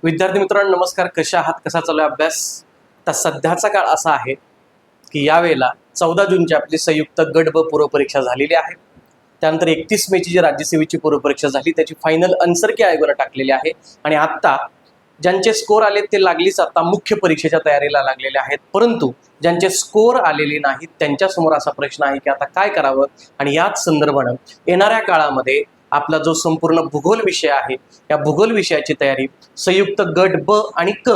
विद्यार्थी मित्रांनो नमस्कार. कशा आहात? कसा चालू आहे अभ्यास? तर सध्याचा काळ असा आहे की यावेळेला 14 जूनची आपली संयुक्त गट ब पूर्व परीक्षा झालेली आहे. त्यानंतर 31 मेची जी राज्यसेवेची पूर्व परीक्षा झाली त्याची फायनल आन्सर की आयोगाने टाकलेली आहे. आणि आत्ता ज्यांचे स्कोर आले ते लागलीच आता मुख्य परीक्षेच्या तयारीला लागलेले आहेत. परंतु ज्यांचे स्कोर आलेले नाहीत त्यांच्यासमोर असा प्रश्न आहे की आता काय करावं. आणि याच संदर्भानं येणाऱ्या काळामध्ये आपला जो संपूर्ण भूगोल विषय आहे या भूगोल विषयाची तयारी संयुक्त गट ब आणि क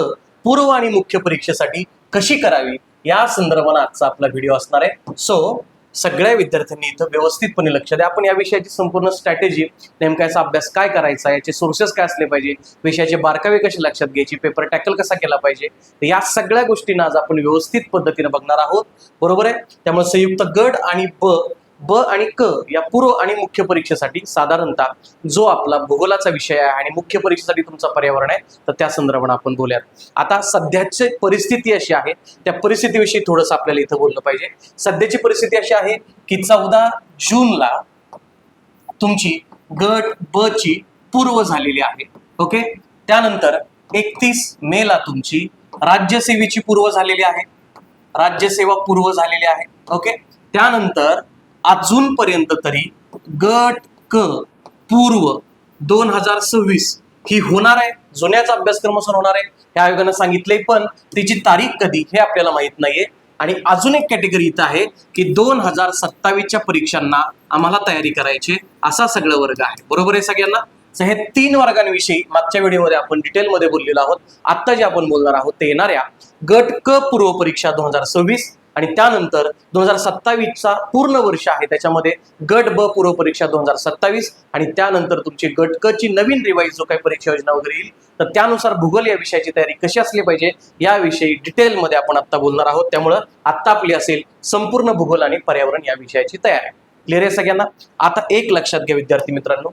पूर्व आणि मुख्य परीक्षेसाठी कशी करावी या संदर्भानं आजचा आपला व्हिडिओ असणार आहे. सो सगळ्या विद्यार्थ्यांनी इथं व्यवस्थितपणे लक्ष द्या. आपण या विषयाची संपूर्ण स्ट्रॅटेजी, नेमका याचा अभ्यास काय करायचा, याचे सोर्सेस काय असले पाहिजे, विषयाचे बारकावे कसे लक्षात घ्यायची, पेपर टॅकल कसा केला पाहिजे, या सगळ्या गोष्टींना आज आपण व्यवस्थित पद्धतीने बघणार आहोत. बरोबर आहे. त्यामुळे संयुक्त गट आणि ब आणि क या पूर्व आणि मुख्य परीक्षेसाठी साधारणतः जो आपला भूगोलाचा विषय आहे आणि मुख्य परीक्षेसाठी तुमचा पर्यावरण आहे तर त्या संदर्भाने आपण बोलूयात. आता सध्याची परिस्थिती अशी आहे, त्या परिस्थितीविषयी थोडंसं आपल्याला इथं बोललं पाहिजे. सध्याची परिस्थिती अशी आहे की 14 जूनला तुमची गट ब ची पूर्व झालेली आहे. ओके. त्यानंतर 31 मेला तुमची राज्यसेवेची पूर्व झालेली आहे. राज्यसेवा पूर्व झालेली आहे. ओके. त्यानंतर अजूनपर्यंत तरी गट क पूर्व 2026 ही होणार आहे. जुन्याचा अभ्यासक्रमानुसार होणार आहे हे आयोगानं सांगितले, पण त्याची तारीख कधी हे आपल्याला माहित नाहीये. आणि अजून एक कॅटेगरी इथं आहे की 2027च्या परीक्षांना आम्हाला तयारी करायची असा सगळं वर्ग आहे. बरोबर आहे सगळ्यांना. हे 3 वर्गांविषयी मागच्या व्हिडिओमध्ये आपण डिटेलमध्ये बोललेलो आहोत. आता जे आपण बोलणार आहोत ते येणाऱ्या गट क पूर्व परीक्षा 2026 आणि त्यानंतर 2027चा पूर्ण वर्ष आहे त्याच्यामध्ये गट ब पूर्व परीक्षा 2027 आणि त्यानंतर तुमची गट क ची नवीन रिवाईज जो काही परीक्षा योजना वगैरे येईल तर त्यानुसार भूगोल या विषयाची तयारी कशी असली पाहिजे याविषयी डिटेलमध्ये आपण आता बोलणार आहोत. त्यामुळं आता आपली असेल संपूर्ण भूगोल आणि पर्यावरण या विषयाची तयारी. क्लिअर आहे सगळ्यांना? आता एक लक्षात घ्या विद्यार्थी मित्रांनो,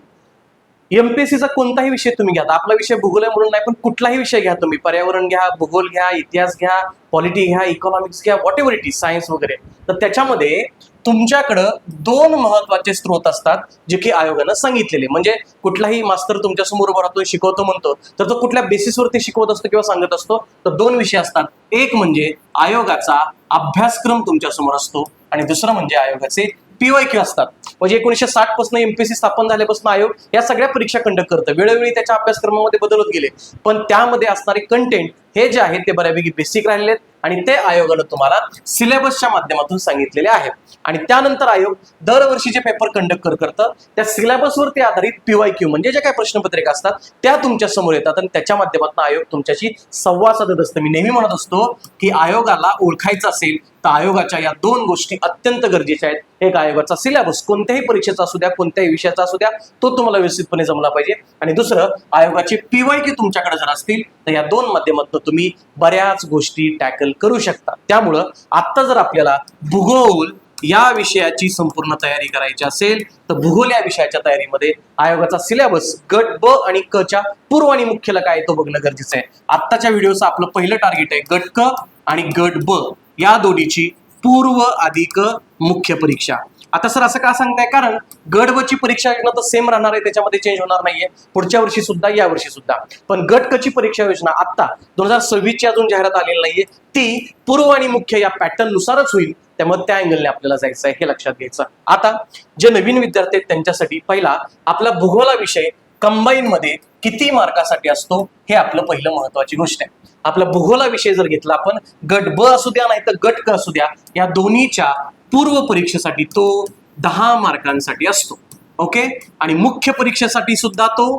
एमपीएससीचा कोणताही विषय तुम्ही घ्या, आपला विषय भूगोल आहे म्हणून नाही, पण कुठलाही विषय घ्या तुम्ही, पर्यावरण घ्या, भूगोल घ्या, इतिहास घ्या, पॉलिटी घ्या, इकॉनॉमिक्स घ्या, what ever it is, science वगैरे, तर त्याच्यामध्ये तुमच्याकडं 2 महत्वाचे स्रोत असतात जे की आयोगानं सांगितलेले. म्हणजे कुठलाही मास्तर तुमच्या समोर उभा राहतो शिकवतो म्हणतो तर तो कुठल्या बेसिसवरती शिकवत असतो किंवा सांगत असतो, तर 2 विषय असतात. एक म्हणजे आयोगाचा अभ्यासक्रम तुमच्या समोर असतो आणि दुसरं म्हणजे आयोगाचे PYQ असतात. म्हणजे 1960 पासून एमपीएससी स्थापन झाल्यापासून आयोग या सगळ्या परीक्षा कंडक्ट करतं. वेळोवेळी त्याच्या अभ्यासक्रमामध्ये बदल होत गेले, पण त्यामध्ये असणारे कंटेंट हे जे आहे ते बऱ्यापैकी बेसिक राहिलेले आहेत आणि ते आयोगानं तुम्हाला सिलेबसच्या माध्यमातून सांगितलेले आहेत. आणि त्यानंतर आयोग दरवर्षी जे पेपर कंडक्ट करतं त्या सिलेबसवरती आधारित PYQ म्हणजे जे काही प्रश्नपत्रिका असतात त्या तुमच्या समोर येतात आणि त्याच्या माध्यमातून आयोग तुमच्याशी संवाद साधत असतं. मी नेहमी म्हणत असतो की आयोगाला ओळखायचं असेल तर आयोगाच्या या 2 गोष्टी अत्यंत गरजेच्या आहेत. एक आयोगाचा सिलेबस, कोणत्याही परीक्षेचा असू द्या, कोणत्याही विषयाचा असू द्या, तो तुम्हाला व्यवस्थितपणे जमला पाहिजे. आणि दुसरं आयोगाचे PYQ तुमच्याकडे जर असतील तर या 2 माध्यमातून तुम्ही बऱ्याच गोष्टी टॅकल करू शकता. त्यामुळं आता जर आपल्याला भूगोल या विषयाची संपूर्ण तयारी करायची असेल तर भूगोल या विषयाच्या तयारीमध्ये आयोगाचा सिलेबस गट ब आणि क च्या पूर्व आणि मुख्यला काय तो बघणं गरजेचं आहे. आत्ताच्या व्हिडिओचं आपलं पहिलं टार्गेट आहे गट क आणि गट ब या दोन्हीची पूर्व अधिक मुख्य परीक्षा. आता सर असं का सांगताय? कारण गट ब ची परीक्षा योजना तर सेम राहणार आहे, त्याच्यामध्ये चेंज होणार नाहीये पुढच्या वर्षी सुद्धा या वर्षी सुद्धा. पण गट क ची परीक्षा योजना आता 2026 ची अजून जाहिरात आलेली नाहीये, ती पूर्व आणि मुख्य या पॅटर्न नुसारच होईल. त्यामुळे त्या अँगलने आपल्याला जायचं आहे हे लक्षात घ्यायचं. आता जे नवीन विद्यार्थी आहेत त्यांच्यासाठी पहिला आपला भूगोला विषय कंबाईन मध्ये किती मार्कासाठी असतो हे आपलं पहिलं महत्वाची गोष्ट आहे. आपला भूगोला विषय जर घेतला आपण, गट ब असू द्या नाही तर गट क असू द्या, या दोन्हीच्या पूर्व परीक्षेसाठी तो 10 मार्कांसाठी असतो. ओके. आणि मुख्य परीक्षेसाठी सुद्धा तो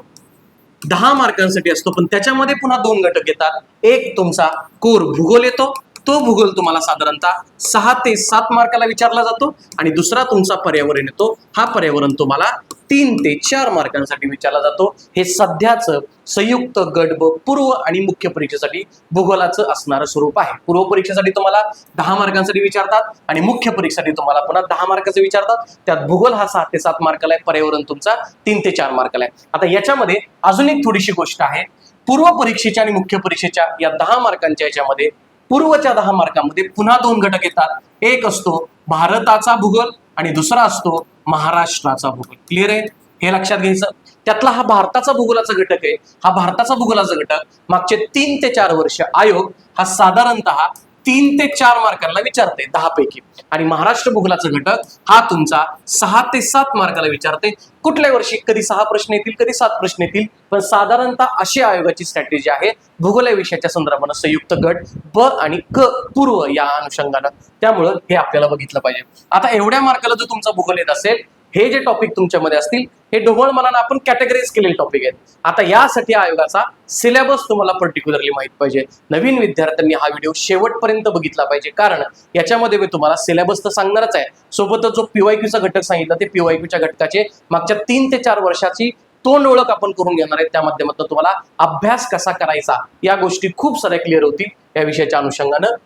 10 मार्कांसाठी असतो, पण त्याच्यामध्ये पुन्हा 2 घटक येतात. एक तुमचा कोर भूगोल येतो, तो भूगोल तुम्हाला साधारणतः 6 ते 7 मार्काला विचारला जातो आणि दुसरा तुमचा पर्यावरण येतो, हा पर्यावरण तुम्हाला 3 ते 4 मार्कांसाठी विचारला जातो. हे सध्याचं संयुक्त गट ब पूर्व आणि मुख्य परीक्षेसाठी भूगोलाचं असणारं स्वरूप आहे. पूर्व परीक्षेसाठी तुम्हाला 10 मार्कांसाठी विचारतात आणि मुख्य परीक्षेसाठी तुम्हाला पुन्हा 10 मार्काचे विचारतात. त्यात भूगोल हा 6 ते 7 मार्काला आहे, पर्यावरण तुमचा 3 ते 4 मार्काला आहे. आता याच्यामध्ये अजून एक थोडीशी गोष्ट आहे. पूर्व परीक्षेच्या आणि मुख्य परीक्षेच्या या 10 मार्कांच्या याच्यामध्ये पूर्वच्या 10 मार्कांमध्ये पुन्हा 2 घटक येतात. एक असतो भारताचा भूगोल आणि दुसरा असतो महाराष्ट्राचा भूगोल. क्लिअर आहे? हे लक्षात घ्यायचं. त्यातला हा भारताचा भूगोलाचा घटक आहे. हा भारताचा भूगोलाचा घटक मागचे 3 ते 4 वर्ष आयोग हा साधारणतः 3 ते 4 मार्कांना विचारते 10 पैकी, आणि महाराष्ट्र भूगोलाचा घटक हा तुमचा 6 ते 7 मार्काला विचारते. कुठल्या वर्षी कधी 6 प्रश्न येतील, कधी 7 प्रश्न येतील, पण साधारणतः अशी आयोगाची स्ट्रॅटेजी आहे भूगोल या विषयाच्या संदर्भानं संयुक्त गट ब आणि क पूर्व या अनुषंगानं. त्यामुळं हे आपल्याला बघितलं पाहिजे. आता एवढ्या मार्काला जो तुमचा भूगोल येत असेल, हे जे टॉपिक तुमच्यामध्ये असतील हे ढोबळ मनानं आपण कॅटेगराईज केलेले टॉपिक आहेत. आता यासाठी आयोगाचा सिलेबस तुम्हाला पर्टिक्युलरली माहित पाहिजे. नवीन विद्यार्थ्यांनी हा व्हिडिओ शेवटपर्यंत बघितला पाहिजे, कारण याच्यामध्ये मी तुम्हाला सिलेबस तर सांगणारच आहे, सोबतच जो पीवायक्यूचा घटक सांगितला ते पीवायक्यूच्या घटकाचे मागच्या 3 ते 4 वर्षाची तोंड ओळख आपण करून घेणार आहे. त्या माध्यमातून तुम्हाला अभ्यास कसा करायचा या गोष्टी खूप साऱ्या क्लिअर होतील या विषयाच्या अनुषंगानं.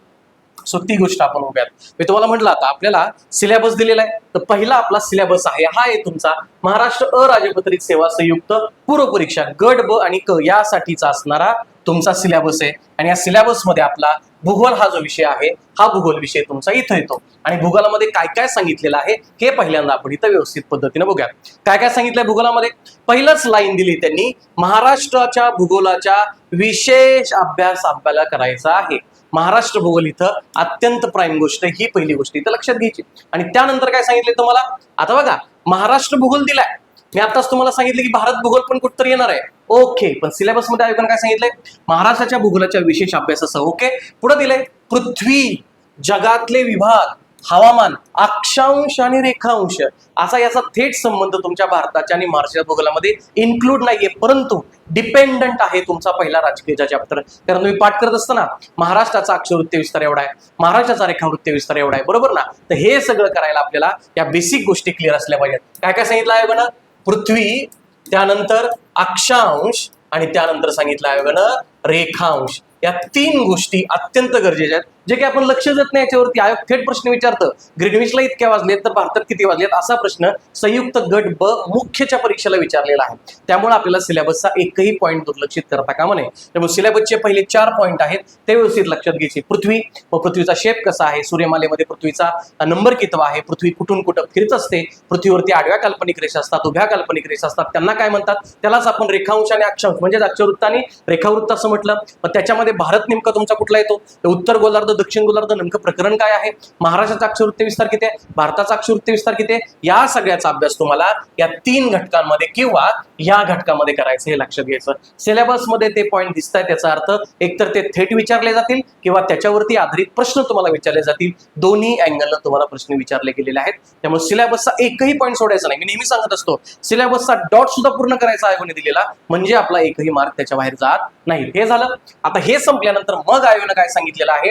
सो ती गोष्ट आपण बघूयात. मी तुम्हाला म्हटलं आता आपल्याला सिलेबस दिलेला आहे, तर पहिला आपला सिलेबस आहे हा आहे तुमचा महाराष्ट्र अराजपत्रित सेवा संयुक्त पूर्व परीक्षा गट ब आणि क यासाठीचा असणारा तुमचा सिलेबस आहे. आणि या सिलेबस मध्ये आपला भूगोल हा जो विषय आहे हा भूगोल विषय तुमचा इथं येतो. आणि भूगोलामध्ये काय काय सांगितलेलं आहे हे पहिल्यांदा आपण इथं व्यवस्थित पद्धतीने बघूया. काय काय सांगितलंय भूगोलामध्ये, पहिलंच लाईन दिली त्यांनी, महाराष्ट्राच्या भूगोलाच्या विशेष अभ्यास आपल्याला करायचा आहे. महाराष्ट्र भूगोल इथं अत्यंत प्राईम गोष्ट, ही पहिली गोष्ट इथं लक्षात घ्यायची. आणि त्यानंतर काय सांगितले तुम्हाला, आता बघा महाराष्ट्र भूगोल दिलाय, मी आताच तुम्हाला सांगितलं की भारत भूगोल पण कुठतरी येणार आहे. ओके, पण सिलेबस मध्ये आयोगाने काय सांगितलंय, महाराष्ट्राच्या भूगोलाच्या विशेष अभ्यासासह. ओके, पुढे दिलंय पृथ्वी, जगातले विभाग, हवामान, अक्षांश आणि रेखांश, असा याचा थेट संबंध तुमच्या भारताच्या आणि महाराष्ट्राच्या भूगोलामध्ये इन्क्लूड नाहीये, परंतु डिपेंडंट आहे तुमचा पहिला राजकीयचा चॅप्टर. कारण तुम्ही पाठ करत असताना महाराष्ट्राचा अक्षरवृत्तीय विस्तार एवढा आहे, महाराष्ट्राचा रेखावृत्तीय विस्तार एवढा आहे, बरोबर ना. तर हे सगळं करायला आपल्याला या बेसिक गोष्टी क्लिअर असल्या पाहिजेत. काय काय सांगितलं आयोगानं, पृथ्वी, त्यानंतर अक्षांश आणि त्यानंतर सांगितलं आयोगानं रेखांश. या 3 गोष्टी अत्यंत गरजेच्या आहेत, जे की आपण लक्ष देत नाही याच्यावरती. आयोग थेट प्रश्न विचारतं, ग्रीनविचला इतक्या वाजलेत तर भारतात किती वाजलेत, असा प्रश्न संयुक्त गट ब मुख्यच्या परीक्षेला विचारलेला आहे. त्यामुळे आपल्याला सिलेबसचा एकही पॉईंट दुर्लक्षित करता कामा नये. त्यामुळे सिलेबसचे पहिले 4 पॉईंट आहेत ते व्यवस्थित लक्षात घ्यायचे. पृथ्वी व पृथ्वीचा शेप कसा आहे, सूर्यमालेमध्ये पृथ्वीचा नंबर कितवा आहे, पृथ्वी कुठून कुठं फिरत असते, पृथ्वीवरती आडव्या काल्पनिक रेषा असतात, उभ्या काल्पनिक रेषा असतात, त्यांना काय म्हणतात, त्यालाच आपण रेखांश आणि अक्षांश म्हणजेच अक्षरवृत्त आणि रेखावृत्त असं म्हटलं. मग त्याच्यामध्ये भारत नेमका तुमचा कुठला येतो, उत्तर गोलार्ध, दक्षिण गोलार्ध, नेमकं प्रकरण काय आहे, महाराष्ट्राचा अक्षरवृत्तीय विस्तार किती आहे, भारताचा अक्षरवृत्तीय विस्तार किती आहे, या सगळ्याचा अभ्यास तुम्हाला या 3 घटकांमध्ये किंवा या घटकामध्ये करायचं, हे लक्षात घ्यायचं. सिलेबस मध्ये ते पॉईंट दिसत आहेत, त्याचा अर्थ एकतर ते थेट विचारले जातील किंवा त्याच्यावरती आधारित प्रश्न तुम्हाला विचारले जातील. दोन्ही अँगलला तुम्हाला प्रश्न विचारले गेलेले आहेत. त्यामुळे सिलेबसचा एकही पॉईंट सोडायचा नाही. मी नेहमी सांगत असतो, सिलेबसचा डॉट सुद्धा पूर्ण करायचा आयोगाने दिलेला, म्हणजे आपला एकही मार्क त्याच्या बाहेर जात नाही. हे झालं. आता हे संपल्यानंतर मग आयोगाने काय सांगितलेलं आहे,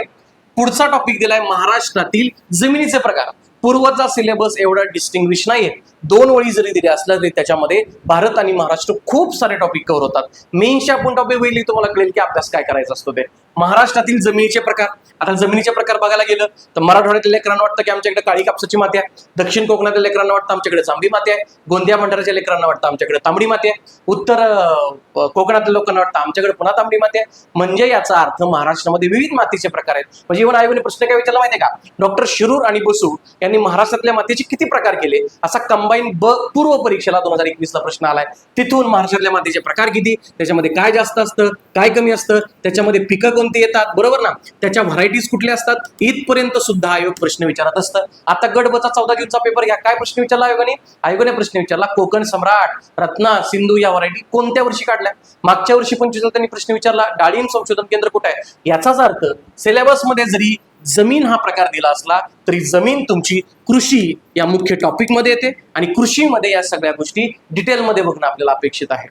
पुढचा टॉपिक दिलाय महाराष्ट्रातील जमिनीचे प्रकार. पूर्वचा सिलेबस एवढा डिस्टिंग्विश नाहीये, 2 ओळी जरी दिल्या असल्या तरी त्याच्यामध्ये भारत आणि महाराष्ट्र खूप सारे टॉपिक कव्हर होतात. मेन्सच्या पॉईंट ऑफ व्ह्यू तुम्हाला कळेल की अभ्यास काय करायचा असतो ते. महाराष्ट्रातील जमिनीचे प्रकार, आता जमिनीचे प्रकार बघायला गेलं तर मराठवाड्यातील लेकरांना वाटतं की आमच्याकडे काळी कापसाची माती आहे, दक्षिण कोकणातील लेकरांना वाटतं आमच्याकडे जांभी माती आहे, गोंदिया भंडाराच्या लेकरांना वाटतं आमच्याकडे तांबडी माती आहे, उत्तर कोकणातील लोकांना वाटतं आमच्याकडे पुन्हा तांबडी माती आहे. म्हणजे याचा अर्थ महाराष्ट्रामध्ये विविध मातीचे प्रकार आहेत. म्हणजे इव्हन आयोगाने प्रश्न काय विचारला माहितीये का, डॉक्टर शिरूर आणि बसू यांनी महाराष्ट्रातल्या मातीचे किती प्रकार केले, असा कंबाईन ब पूर्व परीक्षेला 2021 ला प्रश्न आलाय. तिथून महाराष्ट्रातल्या मातीचे प्रकार किती, त्याच्यामध्ये काय जास्त असतं, काय कमी असतं, त्याच्यामध्ये पिकं कोणती येतात, बरोबर ना, त्याच्या व्हरायटीज कुठल्या असतात, इथपर्यंत सुद्धा आयोग प्रश्न विचारत असतं. आता गट बचा 14 जूनचा पेपर घ्या, काय प्रश्न विचारला आयोगाने, आयोगाने प्रश्न विचारला कोकण सम्राट, रत्ना, सिंधू या व्हरायटी कोणत्या वर्षी काढल्या. मागच्या वर्षी 25 त्यांनी प्रश्न विचारला, डाळिंब संशोधन केंद्र कुठे आहे. याचाच अर्थ सिलेबस मध्ये जरी जमीन हा प्रकार दिला असला तरी जमीन तुमची कृषी या मुख्य टॉपिक मध्ये येते आणि कृषीमध्ये या सगळ्या गोष्टी डिटेलमध्ये बघणं आपल्याला अपेक्षित आहे.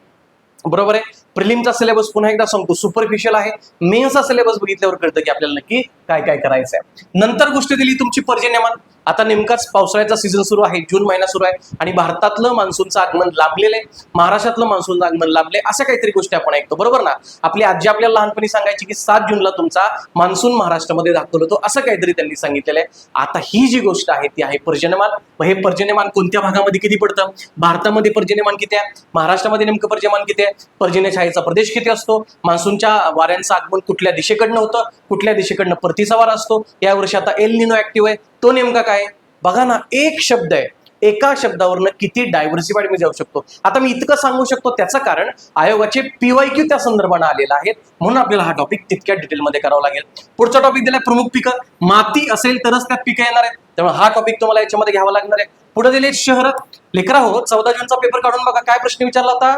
बरोबर आहे. प्रिलिमचा सिलेबस पुन्हा एकदा सांगतो सुपरफिशियल आहे, मेन्सचा सिलेबस बघितल्यावर कळतं की आपल्याला नक्की काय काय करायचं आहे. नंतर गोष्ट दिली तुमची पर्जन्यमान. आता नेमकाच पावसाळ्याचा सीझन सुरू आहे, जून महिना सुरू आहे आणि भारतातलं मान्सूनचं आगमन लांबलेलं आहे, महाराष्ट्रातलं मान्सूनचं आगमन लांबले, अशा काहीतरी गोष्टी आपण ऐकतो, बरोबर ना. आपली आजी आपल्याला लहानपणी सांगायची की 7 जूनला तुमचा मान्सून महाराष्ट्रामध्ये दाखवलं होतो, असं काहीतरी त्यांनी सांगितलेलं आहे. आता ही जी गोष्ट आहे ती आहे पर्जन्यमान. मग हे पर्जन्यमान कोणत्या भागामध्ये किती पडतं, भारतामध्ये पर्जन्यमान किती आहे, महाराष्ट्रामध्ये नेमकं पर्जन्यमान किती आहे, पर्जन्य छायेचा प्रदेश किती असतो, मान्सूनच्या वाऱ्यांचं आगमन कुठल्या दिशेकडनं होतं, कुठल्या दिशेकडनं परतीचा वारा असतो, यावर्षी आता एल निनो ऍक्टिव्ह आहे, तो नेमका काय. बघा ना, एक शब्द आहे एका शब्दावरनं किती डायव्हर्सिफाईड मी जाऊ शकतो. आता मी इतकं सांगू शकतो त्याचं कारण आयोगाचे PYQ त्या संदर्भाने आलेला आहे, म्हणून आपल्याला हा टॉपिक तितक्या डिटेलमध्ये करावा लागेल. पुढचा टॉपिक दिलाय प्रमुख पिकं. माती असेल तरच त्यात पिकं येणार आहेत, त्यामुळे हा टॉपिक तुम्हाला याच्यामध्ये घ्यावा लागणार आहे. पुढे दिले शहर. लेकरा हो, 14 जूनचा पेपर काढून बघा काय प्रश्न विचारला होता.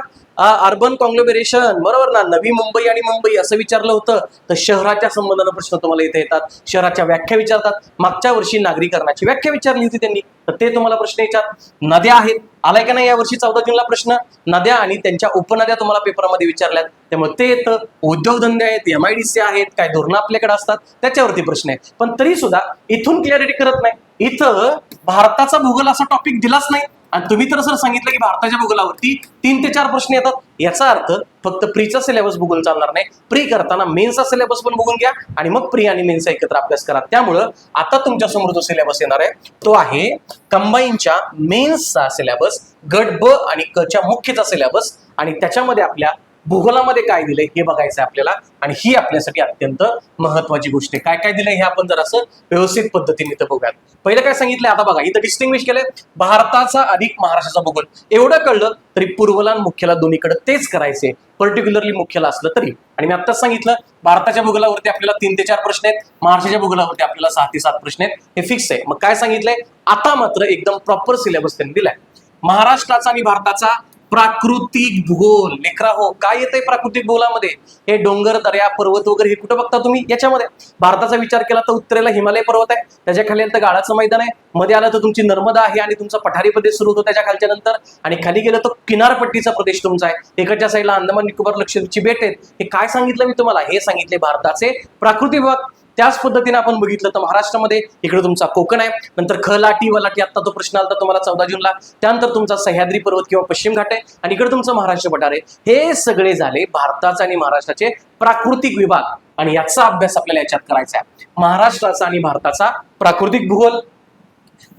अर्बन कॉंग्लोमेरेशन, बरोबर ना, नवी मुंबई आणि मुंबई असं विचारलं होतं. तर शहराच्या संबंधाने प्रश्न तुम्हाला इथे येतात. शहराच्या व्याख्या विचारतात. मागच्या वर्षी नागरीकरणाची व्याख्या विचारली होती त्यांनी, तर ते तुम्हाला प्रश्न येतात. नद्या आहेत, आलाय का नाही या वर्षी 14 जूनला प्रश्न. नद्या आणि त्यांच्या उपनद्या तुम्हाला पेपरमध्ये विचारल्यात, त्यामुळे ते येतं. उद्योगधंदे आहेत, MIDC आहेत, काय धोरणं आपल्याकडे असतात त्याच्यावरती प्रश्न आहे. पण तरी सुद्धा इथून क्लिअरिटी करत नाही. इथं भारताचा भूगोल असा टॉपिक दिलाच नाही, आणि तुम्ही तर सर सांगितलं की भारताच्या भूगोलावरती 3 ते 4 प्रश्न येतात. याचा अर्थ फक्त प्रीचा सिलेबस बघून चालणार नाही. प्री करताना मेन्सचा सिलेबस पण बघून घ्या आणि मग प्री आणि मेन्सचा एकत्र अभ्यास करा. त्यामुळं आता तुमच्या समोर जो सिलेबस येणार आहे तो आहे कंबाईनच्या मेन्सचा सिलेबस, गट ब आणि क च्या मुख्यचा सिलेबस, आणि त्याच्यामध्ये आपल्या भूगोलामध्ये काय दिलंय हे बघायचं आहे आपल्याला. आणि ही आपल्यासाठी अत्यंत महत्वाची गोष्ट आहे. काय काय दिलंय हे आपण जर असं व्यवस्थित पद्धतीने इथं बघूयात. पहिलं काय सांगितलंय आता बघा, इथं डिस्टिंग्विश केलंय भारताचा अधिक महाराष्ट्राचा भूगोल. एवढं कळलं तरी पूर्वला आणि मुख्यला दोन्हीकडे तेच करायचे, पर्टिक्युलरली मुख्यला असलं तरी. आणि मी आत्ताच सांगितलं भारताच्या भूगोलावरती आपल्याला 3 ते 4 प्रश्न आहेत, महाराष्ट्राच्या भूगोलावरती आपल्याला 6 ते 7 प्रश्न आहेत, हे फिक्स आहे. मग काय सांगितलंय आता मात्र एकदम प्रॉपर सिलेबस त्यांनी दिलाय. महाराष्ट्राचा आणि भारताचा प्राकृतिक भूगोल. लेकरा हो, काय येतंय प्राकृतिक भूगोलामध्ये? हे डोंगर, दर्या, पर्वत वगैरे हे कुठं बघता तुम्ही याच्यामध्ये. भारताचा विचार केला तर उत्तरेला हिमालय पर्वत आहे, त्याच्या खाली आलं तर गाळाचं मैदान आहे, मध्ये आलं तर तुमची नर्मदा आहे आणि तुमचा पठारी प्रदेश सुरू होतो त्याच्या खालच्या नंतर, आणि खाली गेलं तर किनारपट्टीचा प्रदेश तुमचा आहे. इकडच्या साईडला अंदमान निकोबार लक्षद्वीपची बेट आहेत. हे काय सांगितलं मी तुम्हाला? हे सांगितले भारताचे प्राकृतिक विभाग. त्याच पद्धतीने आपण बघितलं तर महाराष्ट्रामध्ये इकडे तुमचा कोकण आहे, नंतर खलाटी वलाटी, आता तो प्रश्न आला तुम्हाला 14 जूनला. त्यानंतर तुमचा सह्याद्री पर्वत किंवा पश्चिम घाट आहे, आणि इकडे तुमचं महाराष्ट्र पठार आहे. हे सगळे झाले भारताचे आणि महाराष्ट्राचे प्राकृतिक विभाग, आणि याचा अभ्यास आपल्याला याच्यात करायचा आहे. महाराष्ट्राचा आणि भारताचा प्राकृतिक भूगोल,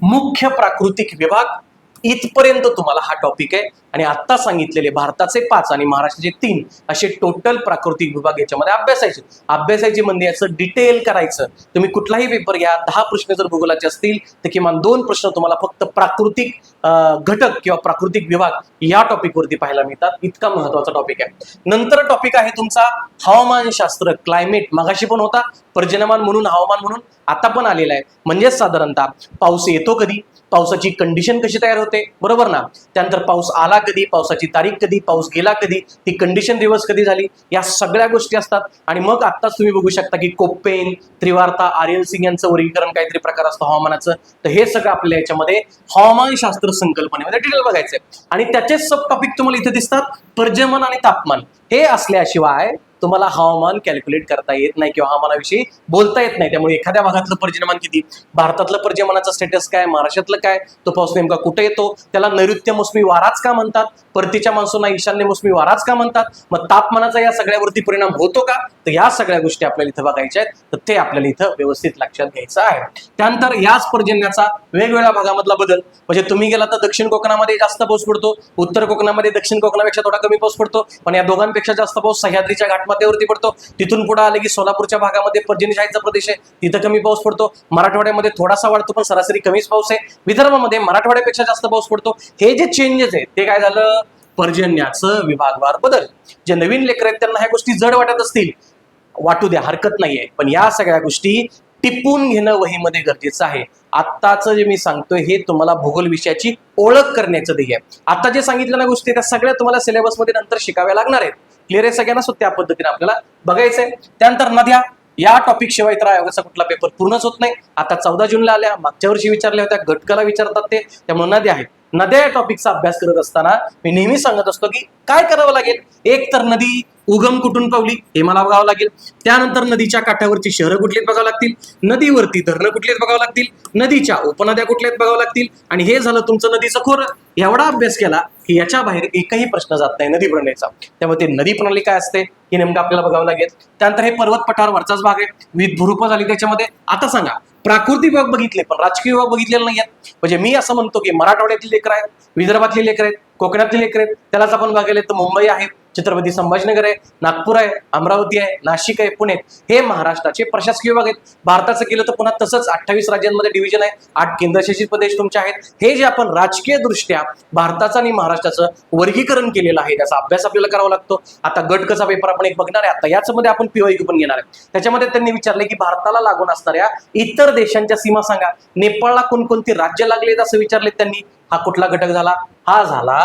मुख्य प्राकृतिक विभाग, इथपर्यंत तुम्हाला हा टॉपिक आहे. आणि आता सांगितलेले भारताचे 5 आणि महाराष्ट्राचे 3 असे टोटल प्राकृतिक विभाग याच्यामध्ये अभ्यासायचे म्हणजे याचं डिटेल करायचं. तुम्ही कुठलाही पेपर घ्या, 10 प्रश्न जर भूगोलाचे असतील तर किमान 2 प्रश्न तुम्हाला फक्त प्राकृतिक घटक किंवा प्राकृतिक विभाग या टॉपिक वरती पाहायला मिळतात. इतका महत्वाचा टॉपिक आहे. नंतर टॉपिक आहे तुमचा हवामानशास्त्र, क्लायमेट. मगाशी पण होता पर्जन्यमान म्हणून, हवामान म्हणून, आता पण आलेला आहे. म्हणजेच साधारणतः पाऊस येतो कधी, पावसाची कंडिशन कशी तयार होते, बरोबर ना. त्यानंतर पाऊस आला कधी, पावसाची तारीख कधी, पाऊस गेला कधी, ती कंडिशन रिव्हर्स कधी झाली, या सगळ्या गोष्टी असतात. आणि मग आत्ताच तुम्ही बघू शकता की कोप्पेन, त्रिवार्ता, आर्यल सिंग यांचं वर्गीकरण काहीतरी प्रकार असतो हवामानाचं. तर हे सगळं आपल्या याच्यामध्ये हवामानशास्त्र संकल्पनेमध्ये डिटेल बघायचंय. आणि त्याचेच सब टॉपिक तुम्हाला इथे दिसतात, पर्जन्यमान आणि तापमान. हे असल्याशिवाय तुम्हाला हवामान कॅल्क्युलेट करता येत नाही किंवा हवामानाविषयी बोलता येत नाही. त्यामुळे एखाद्या भागातलं पर्जन्यमान किती, भारतातलं पर्जन्यमानाचं स्टेटस काय, महाराष्ट्रातलं काय, तो पाऊस नेमका कुठे येतो, त्याला नैऋत्य मोसमी वाराच का म्हणतात, परतीच्या मान्सूनला ईशान्य मोसमी वाराच का म्हणतात, मग तापमानाचा या सगळ्यावरती परिणाम होतो का, तर या सगळ्या गोष्टी आपल्याला इथं बघायच्या आहेत. तर ते आपल्याला इथं व्यवस्थित लक्षात घ्यायचं आहे. त्यानंतर याच पर्जन्याचा वेगवेगळ्या भागामधला बदल, म्हणजे तुम्ही गेला तर दक्षिण कोकणामध्ये जास्त पाऊस पडतो, उत्तर कोकणामध्ये दक्षिण कोकणापेक्षा थोडा कमी पाऊस पडतो, पण या दोघांपेक्षा जास्त पाऊस सह्याद्रीच्या घाटमाथ्यावरती पडतो. तिथून पुढे आले की सोलापूरच्या भागामध्ये पर्जन्यशाहीचा प्रदेश आहे, तिथं कमी पाऊस पडतो. मराठवाड्यामध्ये थोडासा वाढतो पण सरासरी कमीच पाऊस आहे. विदर्भामध्ये मराठवाड्यापेक्षा जास्त पाऊस पडतो. हे जे चेंजेस आहेत ते काय झालं, पर्जन्याचं विभागवार बदल. जे नवीन लेकर आहेत त्यांना ह्या गोष्टी जड वाटत असतील, वाटू द्या, हरकत नाहीये, पण या सगळ्या गोष्टी टिपून घेणं वहीमध्ये गरजेचं आहे. आत्ताचं जे मी सांगतोय हे तुम्हाला भूगोल विषयाची ओळख करण्याचं ध्येय आहे. आता जे सांगितलं ना गोष्टी त्या सगळ्या तुम्हाला सिलेबसमध्ये नंतर शिकाव्या लागणार आहेत. क्लिअर आहे सगळ्यांना? सो त्या पद्धतीने आपल्याला बघायचंय. त्यानंतर नद्या, या टॉपिक शिवाय तर आयोगाचा कुठला पेपर पूर्णच होत नाही. आता 14 जूनला आल्या, मागच्या वर्षी विचारल्या होत्या, घटकाला विचारतात ते, त्यामुळे नद्या आहेत. नद्या या टॉपिकचा अभ्यास करत असताना मी नेहमी सांगत असतो की काय करावं लागेल. एक तर नदी उगम कुठून पावली हे मला बघावं लागेल. त्यानंतर नदीच्या काठावरची शहरं कुठलीत बघावं लागतील, नदीवरती धरणं कुठलीत बघावं लागतील, नदीच्या उपनद्या कुठल्यात बघावं लागतील, आणि हे झालं तुमचं नदीचं खोरं. एवढा अभ्यास केला की याच्या बाहेर एकही प्रश्न जात नाही नदी प्रणालीचा. त्यामुळे ते नदी प्रणाली काय असते हे नेमकं आपल्याला बघावं लागेल. त्यानंतर हे पर्वत पठारावरचाच भाग आहे, विविध भूरूप झाली त्याच्यामध्ये. आता सांगा, प्राकृतिक विभाग बघितले पण राजकीय विभाग बघितलेले नाही आहेत. म्हणजे मी असं म्हणतो की मराठवाड्यातली लेकर आहेत, विदर्भातली लेकर आहेत, कोकणातली लेकर आहेत, त्यालाच आपण बघायला तर मुंबई आहे, छत्रपती संभाजीनगर आहे, नागपूर आहे, अमरावती आहे, नाशिक आहे, पुणे हे महाराष्ट्राचे प्रशासकीय विभाग आहेत. भारताचं केलं तर पुन्हा तसंच 28 राज्यांमध्ये डिव्हिजन आहे, 8 केंद्रशासित प्रदेश तुमचे आहेत. हे जे आपण राजकीय दृष्ट्या भारताचं आणि महाराष्ट्राचं वर्गीकरण केलेलं आहे त्याचा अभ्यास आपल्याला करावा लागतो. आता गट कसा पेपर आपण एक बघणार आहे. आता याच्यामध्ये आपण PYQ पण घेणार आहे. त्याच्यामध्ये त्यांनी विचारले की भारताला लागून असणाऱ्या इतर देशांच्या सीमा सांगा. नेपाळला कोणकोणती राज्य लागलेत असं विचारले त्यांनी. हा कुठला घटक झाला? हा झाला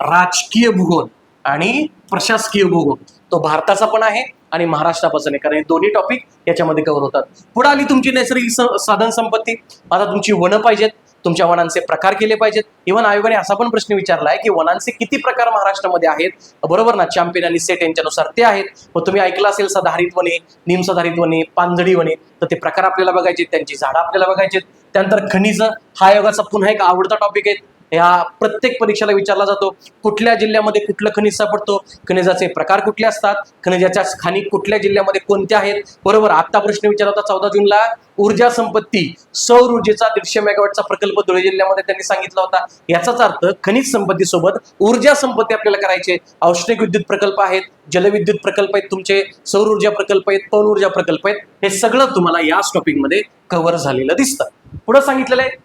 राजकीय भूगोल आणि प्रशासकीय भूगोल. तो भारताचा पण आहे आणि महाराष्ट्रापासून आहे, कारण हे दोन्ही टॉपिक याच्यामध्ये कव्हर होतात. पुढे आली तुमची नैसर्गिक साधन संपत्ती. आता तुमची वनं पाहिजेत, तुमच्या वनांचे प्रकार केले पाहिजेत. इव्हन आयोगाने असा पण प्रश्न विचारलाय की वनांचे किती प्रकार महाराष्ट्रामध्ये आहेत, बरोबर ना? चॅम्पियन आणि सेट यांच्यानुसार ते आहेत. मग तुम्ही ऐकलं असेल सदाहरित वने, निमसदाहरित वने, पानझडी वने, तर ते प्रकार आपल्याला बघायचे, त्यांची झाडं आपल्याला बघायचे. त्यानंतर खनिज हा आयोगाचा पुन्हा एक आवडता टॉपिक आहे. या प्रत्येक परीक्षेला विचारला जातो. कुठल्या जिल्ह्यामध्ये कुठलं खनिज सापडतो, खनिजाचे प्रकार कुठले असतात, खनिजाच्या खाणी कुठल्या जिल्ह्यामध्ये कोणत्या आहेत, बरोबर. आता प्रश्न विचारला होता 14 जूनला ऊर्जा संपत्ती, सौर ऊर्जेचा 150 मेगावॉटचा प्रकल्प धुळे जिल्ह्यामध्ये त्यांनी सांगितला होता. याचाच अर्थ खनिज संपत्ती सोबत ऊर्जा संपत्ती आपल्याला करायचे. औष्णिक विद्युत प्रकल्प आहेत, जलविद्युत प्रकल्प आहेत तुमचे, सौर ऊर्जा प्रकल्प आहेत, पवन ऊर्जा प्रकल्प आहेत. हे सगळं तुम्हाला याच टॉपिकमध्ये कव्हर झालेलं दिसतं. पुढे सांगितलेलं आहे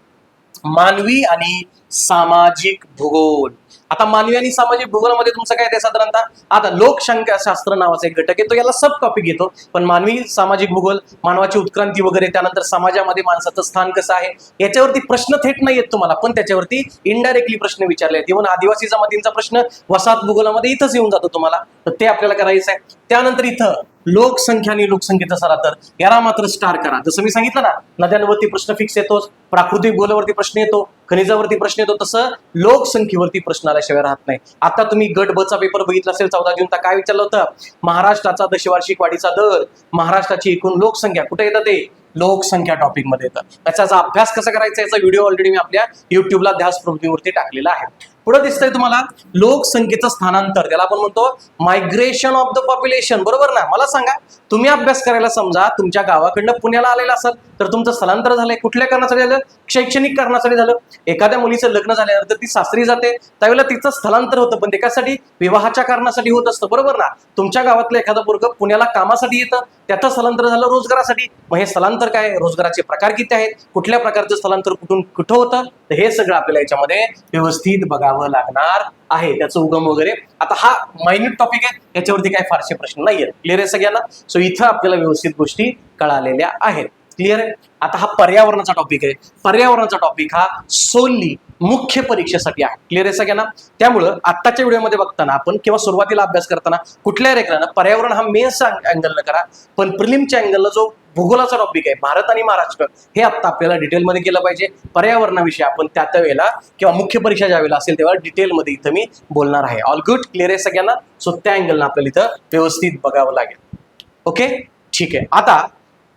मानवी आणि सामाजिक भूगोल. आता मानवी आणि सामाजिक भूगोलामध्ये तुमचं काय ते साधारणतः आता लोकसंख्याशास्त्र नावाचा एक घटक येतो, याला सब टॉपिक येतो. पण मानवी सामाजिक भूगोल, मानवाची उत्क्रांती वगैरे, त्यानंतर समाजामध्ये माणसाचं स्थान कसं आहे, याच्यावरती प्रश्न थेट नाही येत तुम्हाला, पण त्याच्यावरती इनडायरेक्टली प्रश्न विचारले आहेत. इव्हन आदिवासी जमातींचा प्रश्न वसाहत भूगोलामध्ये इथंच येऊन जातो तुम्हाला, तर ते आपल्याला करायचं आहे. त्यानंतर इथं लोकसंख्या आणि लोकसंख्येचा सरातर, याला मात्र स्टार करा. जसं मी सांगितलं ना, नद्यांवरती प्रश्न फिक्स येतोच, प्राकृतिक भूगोलावरती प्रश्न येतो, खनिजावरती प्रश्न येतो, तसं लोकसंख्येवरती प्रश्न आल्याशिवाय राहत नाही. आता तुम्ही गट ब चा पेपर बघितला असेल 14 जूनचा, काय विचारलं होतं? महाराष्ट्राचा दशवार्षिक वाढीचा दर, महाराष्ट्राची एकूण लोकसंख्या, कुठे येतं ते? लोकसंख्या टॉपिक मध्ये येतं. त्याचा अभ्यास कसा करायचा याचा व्हिडिओ ऑलरेडी मी आपल्या युट्यूबला ध्यास प्रवृत्तीवरती टाकलेला आहे. पुढे दिसतंय तुम्हाला लोकसंख्येचं स्थानांतर, त्याला आपण म्हणतो मायग्रेशन ऑफ द पॉप्युलेशन, बरोबर ना? मला सांगा, तुम्ही अभ्यास करायला समजा तुमच्या गावाकडनं पुण्याला आलेला असाल तर तुमचं स्थलांतर झालंय, कुठल्या कारणासाठी झालं? शैक्षणिक कारणासाठी झालं. एखाद्या मुलीचं लग्न झाल्यानंतर ती सासरी जाते, त्यावेळेला तिचं स्थलांतर होतं, पण ते कशासाठी? विवाहाच्या कारणासाठी होत असतं, बरोबर ना? तुमच्या गावातलं एखादं पोरगं पुण्याला कामासाठी येतं, त्याचं स्थलांतर झालं रोजगारासाठी. मग हे स्थलांतर काय, रोजगाराचे प्रकार किती आहेत, कुठल्या प्रकारचं स्थलांतर कुठून कुठं होतं, तर हे सगळं आपल्याला याच्यामध्ये व्यवस्थित बघावं लागणार आहे, त्याचं उगम वगैरे. आता हा मायन्यूट टॉपिक आहे, याच्यावरती काय फारसे प्रश्न नाही आहेत. क्लिअर आहे सगळ्यांना? सो इथं आपल्याला व्यवस्थित गोष्टी कळालेल्या आहेत. क्लिअर आहे? आता हा पर्यावरणाचा टॉपिक आहे. पर्यावरणाचा टॉपिक हा सोली मुख्य परीक्षेसाठी आहे. क्लिअर आहे सगळ्यांना? त्यामुळं आत्ताच्या व्हिडिओमध्ये बघताना आपण किंवा सुरुवातीला अभ्यास करताना कुठल्या रेखाना पर्यावरण हा मेन्सचा अँगलनं करा, पण प्रिलिमच्या अँगलला जो भूगोलाचा टॉपिक आहे भारत आणि महाराष्ट्र, हे आता आपल्याला डिटेलमध्ये केलं पाहिजे. पर्यावरणाविषयी आपण त्या वेळेला किंवा मुख्य परीक्षा ज्या वेळेला असेल तेव्हा डिटेलमध्ये इथं मी बोलणार आहे. All good? क्लिअर आहे सगळ्यांना? सो त्या अँगलनं आपल्याला इथं व्यवस्थित बघावं लागेल. ओके, ठीक आहे. आता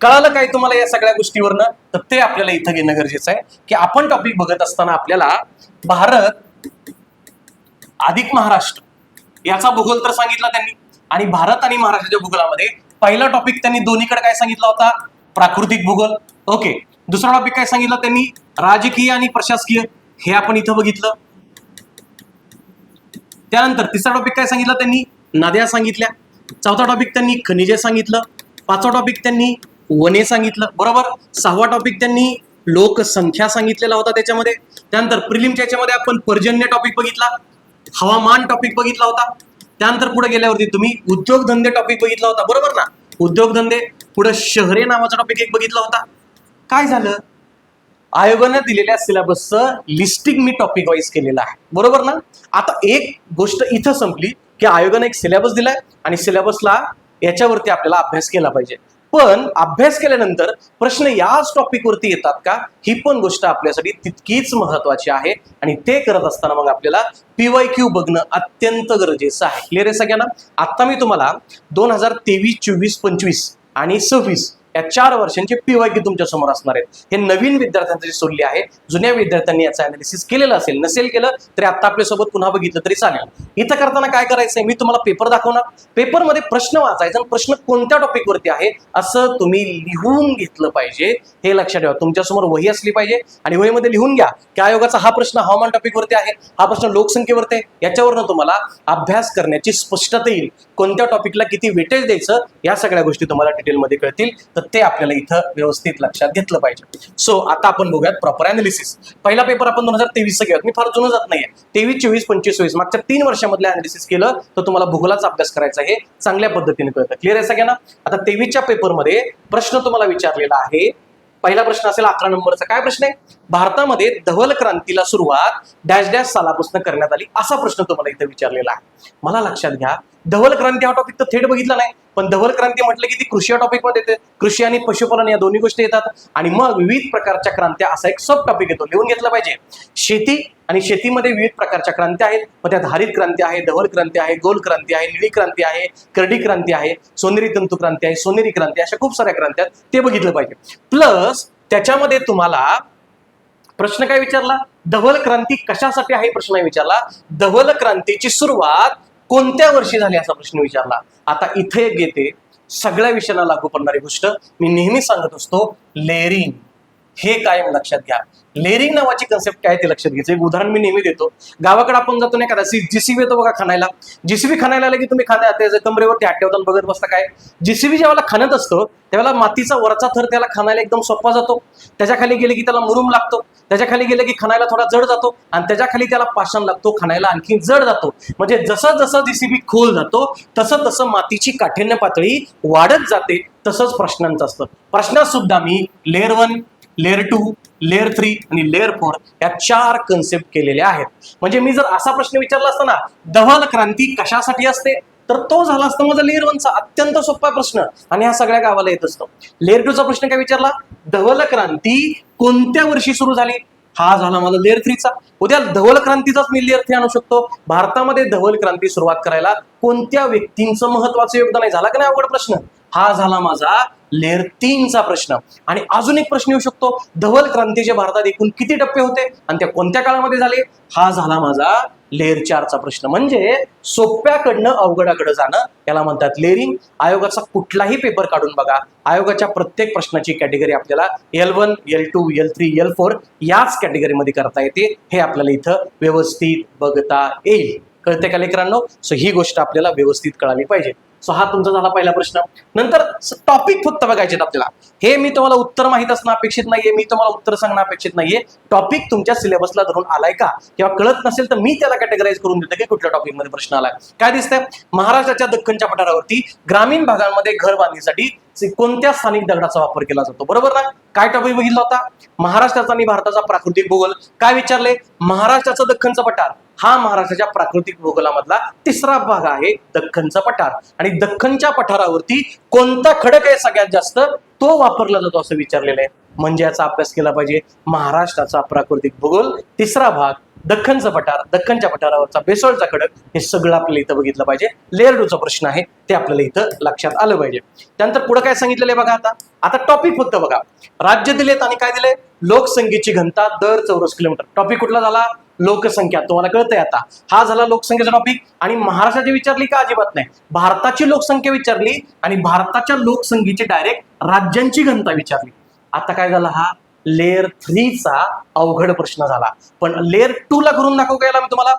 कळालं काय तुम्हाला या सगळ्या गोष्टीवरनं? तर ते आपल्याला इथं घेणं गरजेचं आहे की आपण टॉपिक बघत असताना आपल्याला भारत अधिक महाराष्ट्र याचा भूगोल तर सांगितला त्यांनी, आणि भारत आणि महाराष्ट्राच्या भूगोलामध्ये पहिला टॉपिक त्यांनी दोन्हीकडे काय सांगितला होता? प्राकृतिक भूगोल. ओके, दुसरा टॉपिक काय सांगितलं त्यांनी? राजकीय आणि प्रशासकीय, हे आपण इथं बघितलं. त्यानंतर तिसरा टॉपिक काय सांगितलं त्यांनी? नद्या सांगितल्या. चौथा टॉपिक त्यांनी खनिजे सांगितलं. पाचवा टॉपिक त्यांनी वने सांगितलं, बरोबर. सहावा टॉपिक त्यांनी लोकसंख्या सांगितलेला होता त्याच्यामध्ये. त्यानंतर प्रिलिमच्या याच्यामध्ये आपण पर्जन्य टॉपिक बघितला, हवामान टॉपिक बघितला होता. त्यानंतर पुढे गेल्यावरती तुम्ही उद्योगधंदे टॉपिक बघितला होता, बरोबर ना? उद्योगधंदे. पुढे शहरे नावाचा टॉपिक एक बघितला होता. काय झालं? आयोगाने दिलेल्या सिलेबसचं लिस्टिंग मी टॉपिक वाईज केलेलं आहे, बरोबर ना? आता एक गोष्ट इथं संपली की आयोगाने एक सिलेबस दिलाय आणि सिलेबसला याच्यावरती आपल्याला अभ्यास केला पाहिजे. पण अभ्यास केल्यानंतर प्रश्न याच टॉपिकवरती येतात का, ही पण गोष्ट आपल्यासाठी तितकीच महत्वाची आहे. आणि ते करत असताना मग आपल्याला PYQ बघणं अत्यंत गरजेचं आहे. क्लिअर आहे सगळ्यांना? आता मी तुम्हाला 2023, 24, 25 आणि 26 या 4 वर्षांची पीवायक्यू तुमच्या समोर असणार आहेत. हे नवीन विद्यार्थ्यांची सोडली आहे. जुन्या विद्यार्थ्यांनी याचं अनालिसिस केलेलं असेल, नसेल केलं तरी आता आपल्यासोबत पुन्हा बघितलं तरी चालेल. इथं करताना काय करायचंय, मी तुम्हाला पेपर दाखवणार, पेपरमध्ये प्रश्न वाचायचा आणि प्रश्न कोणत्या टॉपिकवरती आहे असं तुम्ही लिहून घेतलं पाहिजे. हे लक्षात ठेवा. तुमच्यासमोर वही असली पाहिजे आणि वहीमध्ये लिहून घ्या की आयोगाचा हा प्रश्न हवामान टॉपिकवरती आहे, हा प्रश्न लोकसंख्येवरती आहे. याच्यावरनं तुम्हाला अभ्यास करण्याची स्पष्टता येईल. कोणत्या टॉपिकला किती वेटेज द्यायचं या सगळ्या गोष्टी तुम्हाला डिटेलमध्ये कळतील. तर ते आपल्याला इथं व्यवस्थित लक्षात घेतलं पाहिजे. सो आता आपण बघूयात प्रॉपर अनालिसिस. पहिला पेपर आपण 2023 चा घेऊयात. मी फार जुनं जात नाहीये. 23, 24, 25, 26 मागच्या 3 वर्षामधले अनालिसिस केलं तर तुम्हाला भूगोलाचा अभ्यास करायचा हे चांगल्या पद्धतीने कळतं. क्लिअर आहे सगळ्यांना? आता 23च्या पेपरमध्ये प्रश्न तुम्हाला विचारलेला आहे. पहिला प्रश्न असेल 11 नंबरचा. काय प्रश्न आहे? भारतामध्ये धवल क्रांतीला सुरुवात डॅश डॅश सालापासून करण्यात आली, असा प्रश्न तुम्हाला इथे विचारलेला आहे. मला लक्षात घ्या, धवल क्रांती हा टॉपिक तर थेट बघितला नाही, पण धवल क्रांती म्हटलं की ती कृषी टॉपिक मध्ये येते. कृषी आणि पशुपालन या दोन्ही गोष्टी येतात आणि मग विविध प्रकारच्या क्रांत्या असा एक सब टॉपिक येतो. लिहून घेतला पाहिजे. शेती आणि शेतीमध्ये विविध प्रकारच्या क्रांत्या आहेत. मग त्यात हरित क्रांती आहे, धवल क्रांती आहे, गोल क्रांती आहे, निळी क्रांती आहे, करडी क्रांती आहे, सोनेरी तंतू क्रांती आहे, सोनेरी क्रांती, अशा खूप साऱ्या क्रांत्या आहेत. ते बघितलं पाहिजे. प्लस त्याच्यामध्ये तुम्हाला प्रश्न काय विचारला, धवल क्रांती कशासाठी आहे प्रश्न विचारला. धवल क्रांतीची सुरुवात कोणत्या वर्षी झाली असा प्रश्न विचारला. आता इथे एक येते सगळ्या विषयाला लागू पडणारी गोष्ट, मी नेहमी सांगत असतो, लेअरिंग. हे कायम लक्षात घ्या. लेअरिंग नावाची कन्सेप्ट काय ते लक्षात घ्यायचं. एक उदाहरण मी नेहमी देतो. गावाकडे आपण जातो नाही का, जीसीबी येतो बघा खणायला. जीसीबी खणायला आलं की तुम्ही त्याच्या कमरेवरती हात ठेवताना बघत बसता काय. जीसीबी ज्यावेळेला खणत असतो त्यावेळेला मातीचा वरचा थर त्याला खणायला एकदम सोपा जातो. त्याच्या खाली गेले की त्याला मुरुम लागतो, त्याच्या खाली गेले की खणायला थोडा जड जातो आणि त्याच्या खाली त्याला पाषाण लागतो, खणायला आणखी जड जातो. म्हणजे जसं जसं जीसीबी खोल जातो तसं तसं मातीची काठिण्य पातळी वाढत जाते. तसंच प्रश्नांचं असतं. प्रश्नात सुद्धा मी लेअर 1, लेअर 2, लेअर 3 आणि लेअर 4 या 4 कन्सेप्ट केलेल्या आहेत. म्हणजे मी जर असा प्रश्न विचारला असता ना, धवल क्रांती कशासाठी असते, तर तो झाला असता माझा लेअर 1 चा अत्यंत सोपा प्रश्न आणि हा सगळ्या गावाला येत असतो. लेअर 2 चा प्रश्न काय विचारला, धवल क्रांती कोणत्या वर्षी सुरू झाली, हा झाला माझा लेअर 3 चा. उद्या धवल क्रांतीचाच मी लेअर 3 आणू शकतो. भारतामध्ये धवल क्रांती सुरुवात करायला कोणत्या व्यक्तींचं महत्वाचं योगदान आहे, झाला का नाही अवघड प्रश्न. हा झाला माझा लेअर 3 चा प्रश्न. आणि अजून एक प्रश्न येऊ शकतो, धवल क्रांतीचे भारतात एकूण किती टप्पे होते आणि त्या कोणत्या काळामध्ये झाले, हा झाला माझा लेअर 4 चा प्रश्न. म्हणजे सोप्याकडनं अवघडाकडे जाणं याला म्हणतात लेअरिंग. आयोगाचा कुठलाही पेपर काढून बघा, आयोगाच्या प्रत्येक प्रश्नाची कॅटेगरी आपल्याला L1, L2, L3, L4 याच कॅटेगरीमध्ये करता येते. हे आपल्याला इथं व्यवस्थित बघता येईल. कळते का लेकरांनो? सो ही गोष्ट आपल्याला व्यवस्थित कळाली पाहिजे. सो हा तुमचा झाला पहिला प्रश्न. नंतर टॉपिक फक्त बघायचे आपल्याला. हे मी तुम्हाला उत्तर माहित असणं अपेक्षित नाहीये, मी तुम्हाला उत्तर सांगणं अपेक्षित नाहीये. टॉपिक तुमच्या सिलेबसला धरून आलाय का किंवा कळत नसेल तर मी त्याला कॅटेगराईज करून देतो की कुठल्या टॉपिक मध्ये प्रश्न आलाय. काय दिसतंय, महाराष्ट्राच्या दख्खनच्या पठारावरती ग्रामीण भागांमध्ये घर बांधणीसाठी कोणत्या स्थानिक दगडाचा वापर केला जातो. बरोबर ना? काय टॉपिक बघितला होता, महाराष्ट्राचा आणि भारताचा प्राकृतिक भूगोल. काय विचारले, महाराष्ट्राचं दख्खनचं पठार हा महाराष्ट्राच्या प्राकृतिक भूगोलामधला 3रा भाग आहे, दख्खनचा पठार. आणि दख्खनच्या पठारावरती कोणता खडक आहे सगळ्यात जास्त, तो वापरला जातो असं विचारलेलं आहे. म्हणजे याचा अभ्यास केला पाहिजे. महाराष्ट्राचा प्राकृतिक भूगोल, 3रा भाग, दख्खनचं पठार, दख्खनच्या पठारावरचा बेसॉल्टचा खडक, हे सगळं आपल्याला इथं बघितलं पाहिजे. लेअर 2 चा प्रश्न आहे ते आपल्याला इथं लक्षात आलं पाहिजे. त्यानंतर पुढे काय सांगितलेलं आहे बघा. आता टॉपिक फक्त बघा. राज्य दिलेत आणि काय दिले, लोकसंख्येची घनता दर चौरस किलोमीटर. टॉपिक कुठला झाला, लोकसंख्या. तुम्हाला कळतंय आता, हा झाला लोकसंख्येचा टॉपिक. आणि महाराष्ट्राची विचारली का, अजिबात नाही. भारताची लोकसंख्या विचारली आणि भारताच्या लोकसंख्येची डायरेक्ट राज्यांची घनता विचारली. आता काय झाला, हा लेअर 3 चा अवघड प्रश्न झाला. पण लेअर 2 ला करून दाखवू का याला मी तुम्हाला.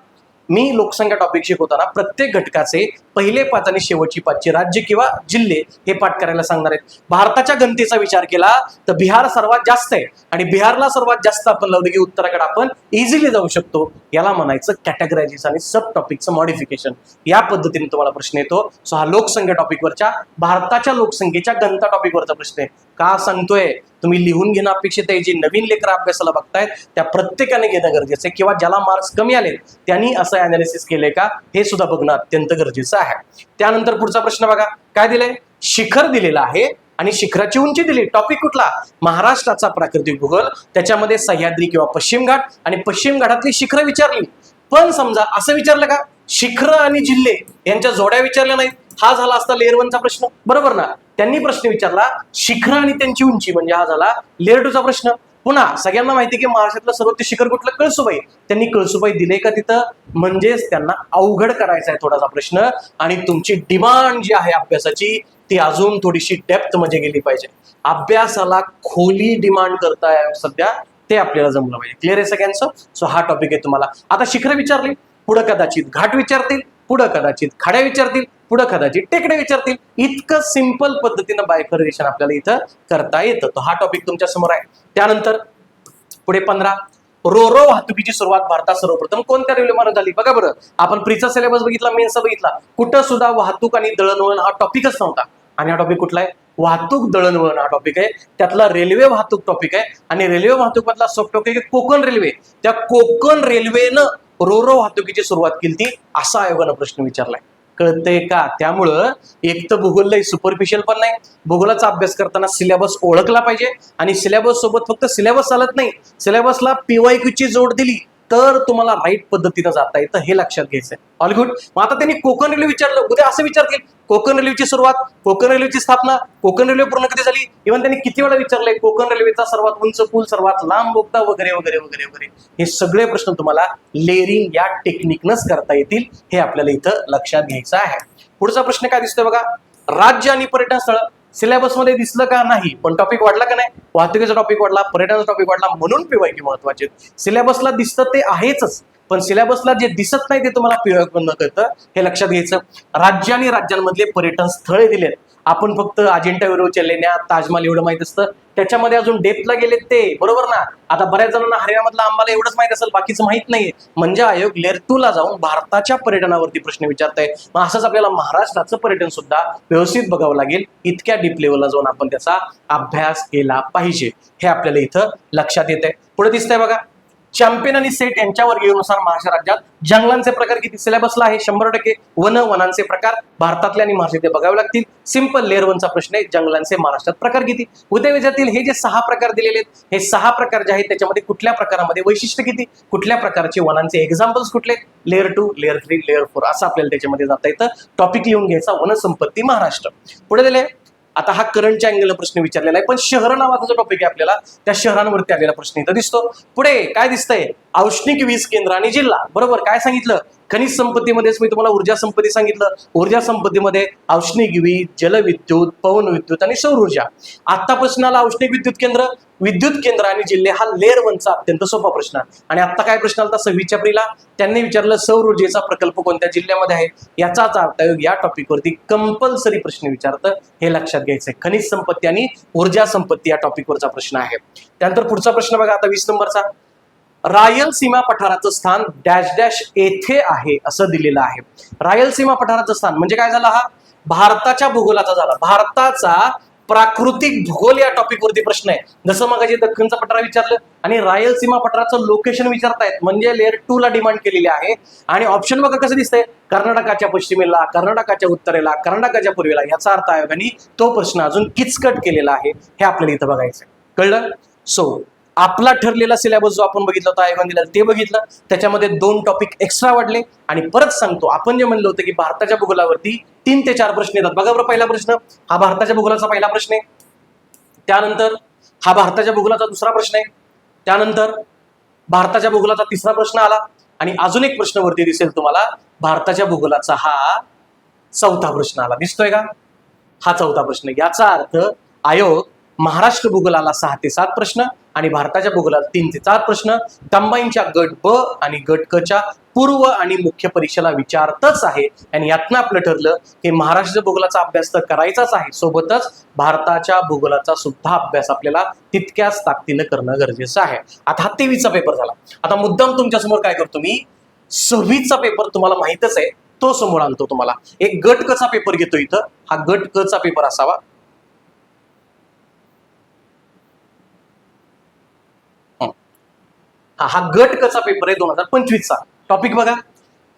मी लोकसंख्या टॉपिक शिकवताना प्रत्येक घटकाचे पहिले 5 आणि शेवटची 5 राज्य किंवा जिल्हे हे पाठ करायला सांगणार आहेत. भारताच्या घनतेचा विचार केला तर बिहार सर्वात जास्त आहे आणि बिहारला सर्वात जास्त आपण लावलं की उत्तराखंड आपण इझिली जाऊ शकतो. याला म्हणायचं कॅटेगरायझेशन आणि सब टॉपिकचं मॉडिफिकेशन. या पद्धतीने तुम्हाला प्रश्न येतो. सो हा लोकसंख्या टॉपिकवरच्या भारताच्या लोकसंख्येच्या घनता टॉपिकवरचा प्रश्न आहे. का सांगतोय, तुम्ही लिहून घेणं अपेक्षित आहे. जे नवीन लेकर अभ्यासाला बघतायत त्या प्रत्येकाने घेणं गरजेचं आहे, किंवा ज्याला मार्क्स कमी आले त्यांनी असं अनालिसिस केलंय का हे सुद्धा बघणं अत्यंत गरजेचं आहे. त्यानंतर पुढचा प्रश्न बघा, काय दिलंय, शिखर दिलेलं आहे आणि शिखराची उंची दिली. टॉपिक कुठला, महाराष्ट्राचा प्राकृतिक भूगोल. त्याच्यामध्ये सह्याद्री किंवा पश्चिम घाट आणि पश्चिम घाटातली शिखरं विचारली. पण समजा असं विचारलं का, शिखर आणि जिल्हे यांच्या जोड्या विचारल्या नाहीत, हा झाला असता लेअर 1चा प्रश्न, बरोबर ना. त्यांनी प्रश्न विचारला शिखर आणि त्यांची उंची, म्हणजे हा झाला लेअर 2चा प्रश्न. पुन्हा सगळ्यांना माहिती की महाराष्ट्रातलं सर्वोच्च शिखर कुठलं, कळसुबाई. त्यांनी कळसुबाई दिले का तिथं, म्हणजेच त्यांना अवघड करायचा आहे थोडासा प्रश्न. आणि तुमची डिमांड जी आहे अभ्यासाची ती अजून थोडीशी डेप्थ मध्ये गेली पाहिजे. अभ्यासाला खोली डिमांड करताय सध्या, ते आपल्याला जमलं पाहिजे. क्लिअर आहे सगळ्यांचं. सो हा टॉपिक आहे तुम्हाला. आता शिखर विचारली, पुढे कदाचित घाट विचारतील, पुढे कदाचित खाड्या विचारतील, पुढे कदाचित टेकड्या विचारतील. इतकं सिंपल पद्धतीनं बायफर्गेशन आपल्याला इथं करता येतं. तो हा टॉपिक तुमच्या समोर आहे. त्यानंतर पुढे 15 रोरो वाहतुकीची सुरुवात भारतात सर्वप्रथम कोणत्या रेल्वे मार्गाने झाली. बघा बरं, आपण प्रीचा सिलेबस बघितला, मेन्सचा बघितला, कुठं सुद्धा वाहतूक आणि दळणवळण हा टॉपिकच नव्हता. आणि हा टॉपिक कुठला आहे, वाहतूक दळणवळण हा टॉपिक आहे. त्यातला रेल्वे वाहतूक टॉपिक आहे. आणि रेल्वे वाहतूक मधला सब टॉपिक आहे कोकण रेल्वे. त्या कोकण रेल्वेनं रोरो वाहतुकीची सुरुवात केली, असा आयोगानं प्रश्न विचारलाय. कळतंय का. त्यामुळं एक तर भूगोल लय सुपरफिशियल पण नाही, भूगोलाचा अभ्यास करताना सिलेबस ओळखला पाहिजे. आणि सिलेबस सोबत फक्त सिलेबस चालत नाही, सिलेबसला PYQ ची जोड दिली तर तुम्हाला राईट पद्धतीनं जाता येतं, हे लक्षात घ्यायचंय. All good. मग आता त्यांनी कोकण रेल्वे विचारलं, उद्या असं विचारतील कोकण रेल्वेची सुरुवात, कोकण रेल्वेची स्थापना, कोकण रेल्वे पूर्ण कधी झाली. इव्हन त्यांनी किती वेळा विचारलंय कोकण रेल्वेचा सर्वात उंच पूल, सर्वात लांब बोगदा, वगैरे वगैरे वगैरे वगैरे. हे सगळे प्रश्न तुम्हाला लेअरिंग या टेक्निकनच करता येतील, हे आपल्याला इथं लक्षात घ्यायचं आहे. पुढचा प्रश्न काय दिसतोय बघा, राज्य आणि पर्यटन स्थळ सिलेबस मध्ये दिसलं का नाही, पण टॉपिक वाढला का नाही, वाहतुकीचा टॉपिक वाढला, पर्यटनाचा टॉपिक वाढला, म्हणून PYQ महत्वाचे. सिलेबसला दिसतं ते आहेच, पण सिलेबसला जे दिसत नाही ते तुम्हाला PYQ न करतं, हे लक्षात घ्यायचं. राज्य आणि राज्यांमधले पर्यटन स्थळे दिलेत. आपण फक्त अजिंठा वेरूळच्या लेण्या, ताजमहाल एवढं माहित असतं, त्याच्यामध्ये अजून डेप्थला गेलेत ते, बरोबर ना. आता बऱ्याच जणांना हरियाणामधला अंबाला एवढंच माहित असेल, बाकीचं माहित नाहीये. म्हणजे आयोग लेअर 2 ला जाऊन भारताच्या पर्यटनावरती प्रश्न विचारताय. मग असंच आपल्याला महाराष्ट्राचं पर्यटन सुद्धा व्यवस्थित बघावं लागेल. इतक्या डीप लेवलला जाऊन आपण त्याचा अभ्यास केला पाहिजे, हे आपल्याला इथं लक्षात येत आहे. पुढे दिसतंय बघा, चॅम्पियन आणि सेट यांच्या वर्गीनुसार महाराष्ट्र राज्यात जंगलांचे प्रकार किती. सिलेबसला आहे 100%. वनांचे प्रकार भारतातले आणि महाराष्ट्रातले बघावे लागतील. सिंपल लेअर 1चा प्रश्न आहे, जंगलांचे महाराष्ट्रात प्रकार किती. उद्या विचारतील हे जे 6 प्रकार दिलेले आहेत, हे 6 प्रकार जे आहेत त्याच्यामध्ये कुठल्या प्रकारामध्ये वैशिष्ट्य किती, कुठल्या प्रकारचे वनांचे एक्झाम्पल्स कुठले, लेअर 2, लेअर 3, लेअर 4 असं आपल्याला त्याच्यामध्ये जाता येतं. टॉपिक लिहून घ्यायचा, वनसंपत्ती महाराष्ट्र. पुढे दिले, आता हा करंटच्या अँगलला प्रश्न विचारलेला आहे, पण शहर नावाचा जो टॉपिक आहे आपल्याला, त्या शहरांवरती आलेला प्रश्न इथं दिसतो. पुढे काय दिसतंय, औष्णिक वीज केंद्र आणि जिल्हा. बरोबर, काय सांगितलं, खनिज संपत्तीमध्येच मी तुम्हाला ऊर्जा संपत्ती सांगितलं. ऊर्जा संपत्तीमध्ये औष्णिक वीज, जलविद्युत, पवन विद्युत आणि सौर ऊर्जा. आता प्रश्न आला औष्णिक विद्युत केंद्र आणि जिल्हे, हा लेअर 1चा अत्यंत सोपा प्रश्न. आणि आता काय प्रश्न आला 26 एप्रिलला, त्यांनी विचारलं सौर ऊर्जेचा प्रकल्प कोणत्या जिल्ह्यामध्ये आहे. याचाच अर्थ या टॉपिकवरती कंपल्सरी प्रश्न विचारतं, हे लक्षात घ्यायचंय. खनिज संपत्ती आणि ऊर्जा संपत्ती या टॉपिकवरचा प्रश्न आहे. त्यानंतर पुढचा प्रश्न बघा, आता 20 नंबरचा, रायलसीमा पठाराचं स्थान डॅश डॅश येथे आहे असं दिलेलं आहे. रायलसीमा पठाराचं स्थान म्हणजे काय झालं, हा भारताच्या भूगोलाचा झाला. भारताचा प्राकृतिक भूगोल या टॉपिक वरती प्रश्न आहे. जसं मग दख्खनचा पठार विचारलं आणि रायलसीमा पठाराचं लोकेशन विचारतायत, म्हणजे लेअर 2 ला डिमांड केलेली आहे. आणि ऑप्शन बघा कसं दिसतंय, कर्नाटकाच्या पश्चिमेला, कर्नाटकाच्या उत्तरेला, कर्नाटकाच्या पूर्वेला. याचा अर्थ आयोगाने तो प्रश्न अजून किचकट केलेला आहे, हे आपल्याला इथं बघायचं. कळलं. सो आपला ठरलेला सिलेबस जो आपण बघितला होता आयोगाने दिला ते बघितलं, त्याच्यामध्ये 2 टॉपिक एक्स्ट्रा वाढले. आणि परत सांगतो, आपण जे म्हणलं होतं की भारताच्या भूगोलावरती 3 ते 4 प्रश्न येतात. बघा बरं, पहिला प्रश्न हा भारताच्या भूगोलाचा पहिला प्रश्न आहे, त्यानंतर हा भारताच्या भूगोलाचा दुसरा प्रश्न आहे, त्यानंतर भारताच्या भूगोलाचा तिसरा प्रश्न आला, आणि अजून एक प्रश्न वरती दिसेल तुम्हाला, भारताच्या भूगोलाचा हा 4था प्रश्न आला. दिसतोय का, हा 4था प्रश्न. याचा अर्थ आयोग महाराष्ट्र भूगोलाला 6 ते 7 प्रश्न आणि भारताच्या भूगोलाला 3 ते 4 प्रश्न कंबाईनच्या गट ब आणि गट क च्या पूर्व आणि मुख्य परीक्षेला विचारतच आहे. आणि यातनं आपलं ठरलं की महाराष्ट्र भूगोलाचा अभ्यास तर करायचाच आहे, सोबतच भारताच्या भूगोलाचा सुद्धा अभ्यास आपल्याला तितक्याच ताकदीनं करणं गरजेचं आहे. आता हा 23चा पेपर झाला. आता मुद्दाम तुमच्या समोर काय करतो मी, 26चा पेपर तुम्हाला माहितच आहे, तो समोर आणतो तुम्हाला. एक गट क चा पेपर घेतो इथं, हा गट क चा पेपर असावा. हा गट कचा पेपर आहे 2025चा. टॉपिक बघा,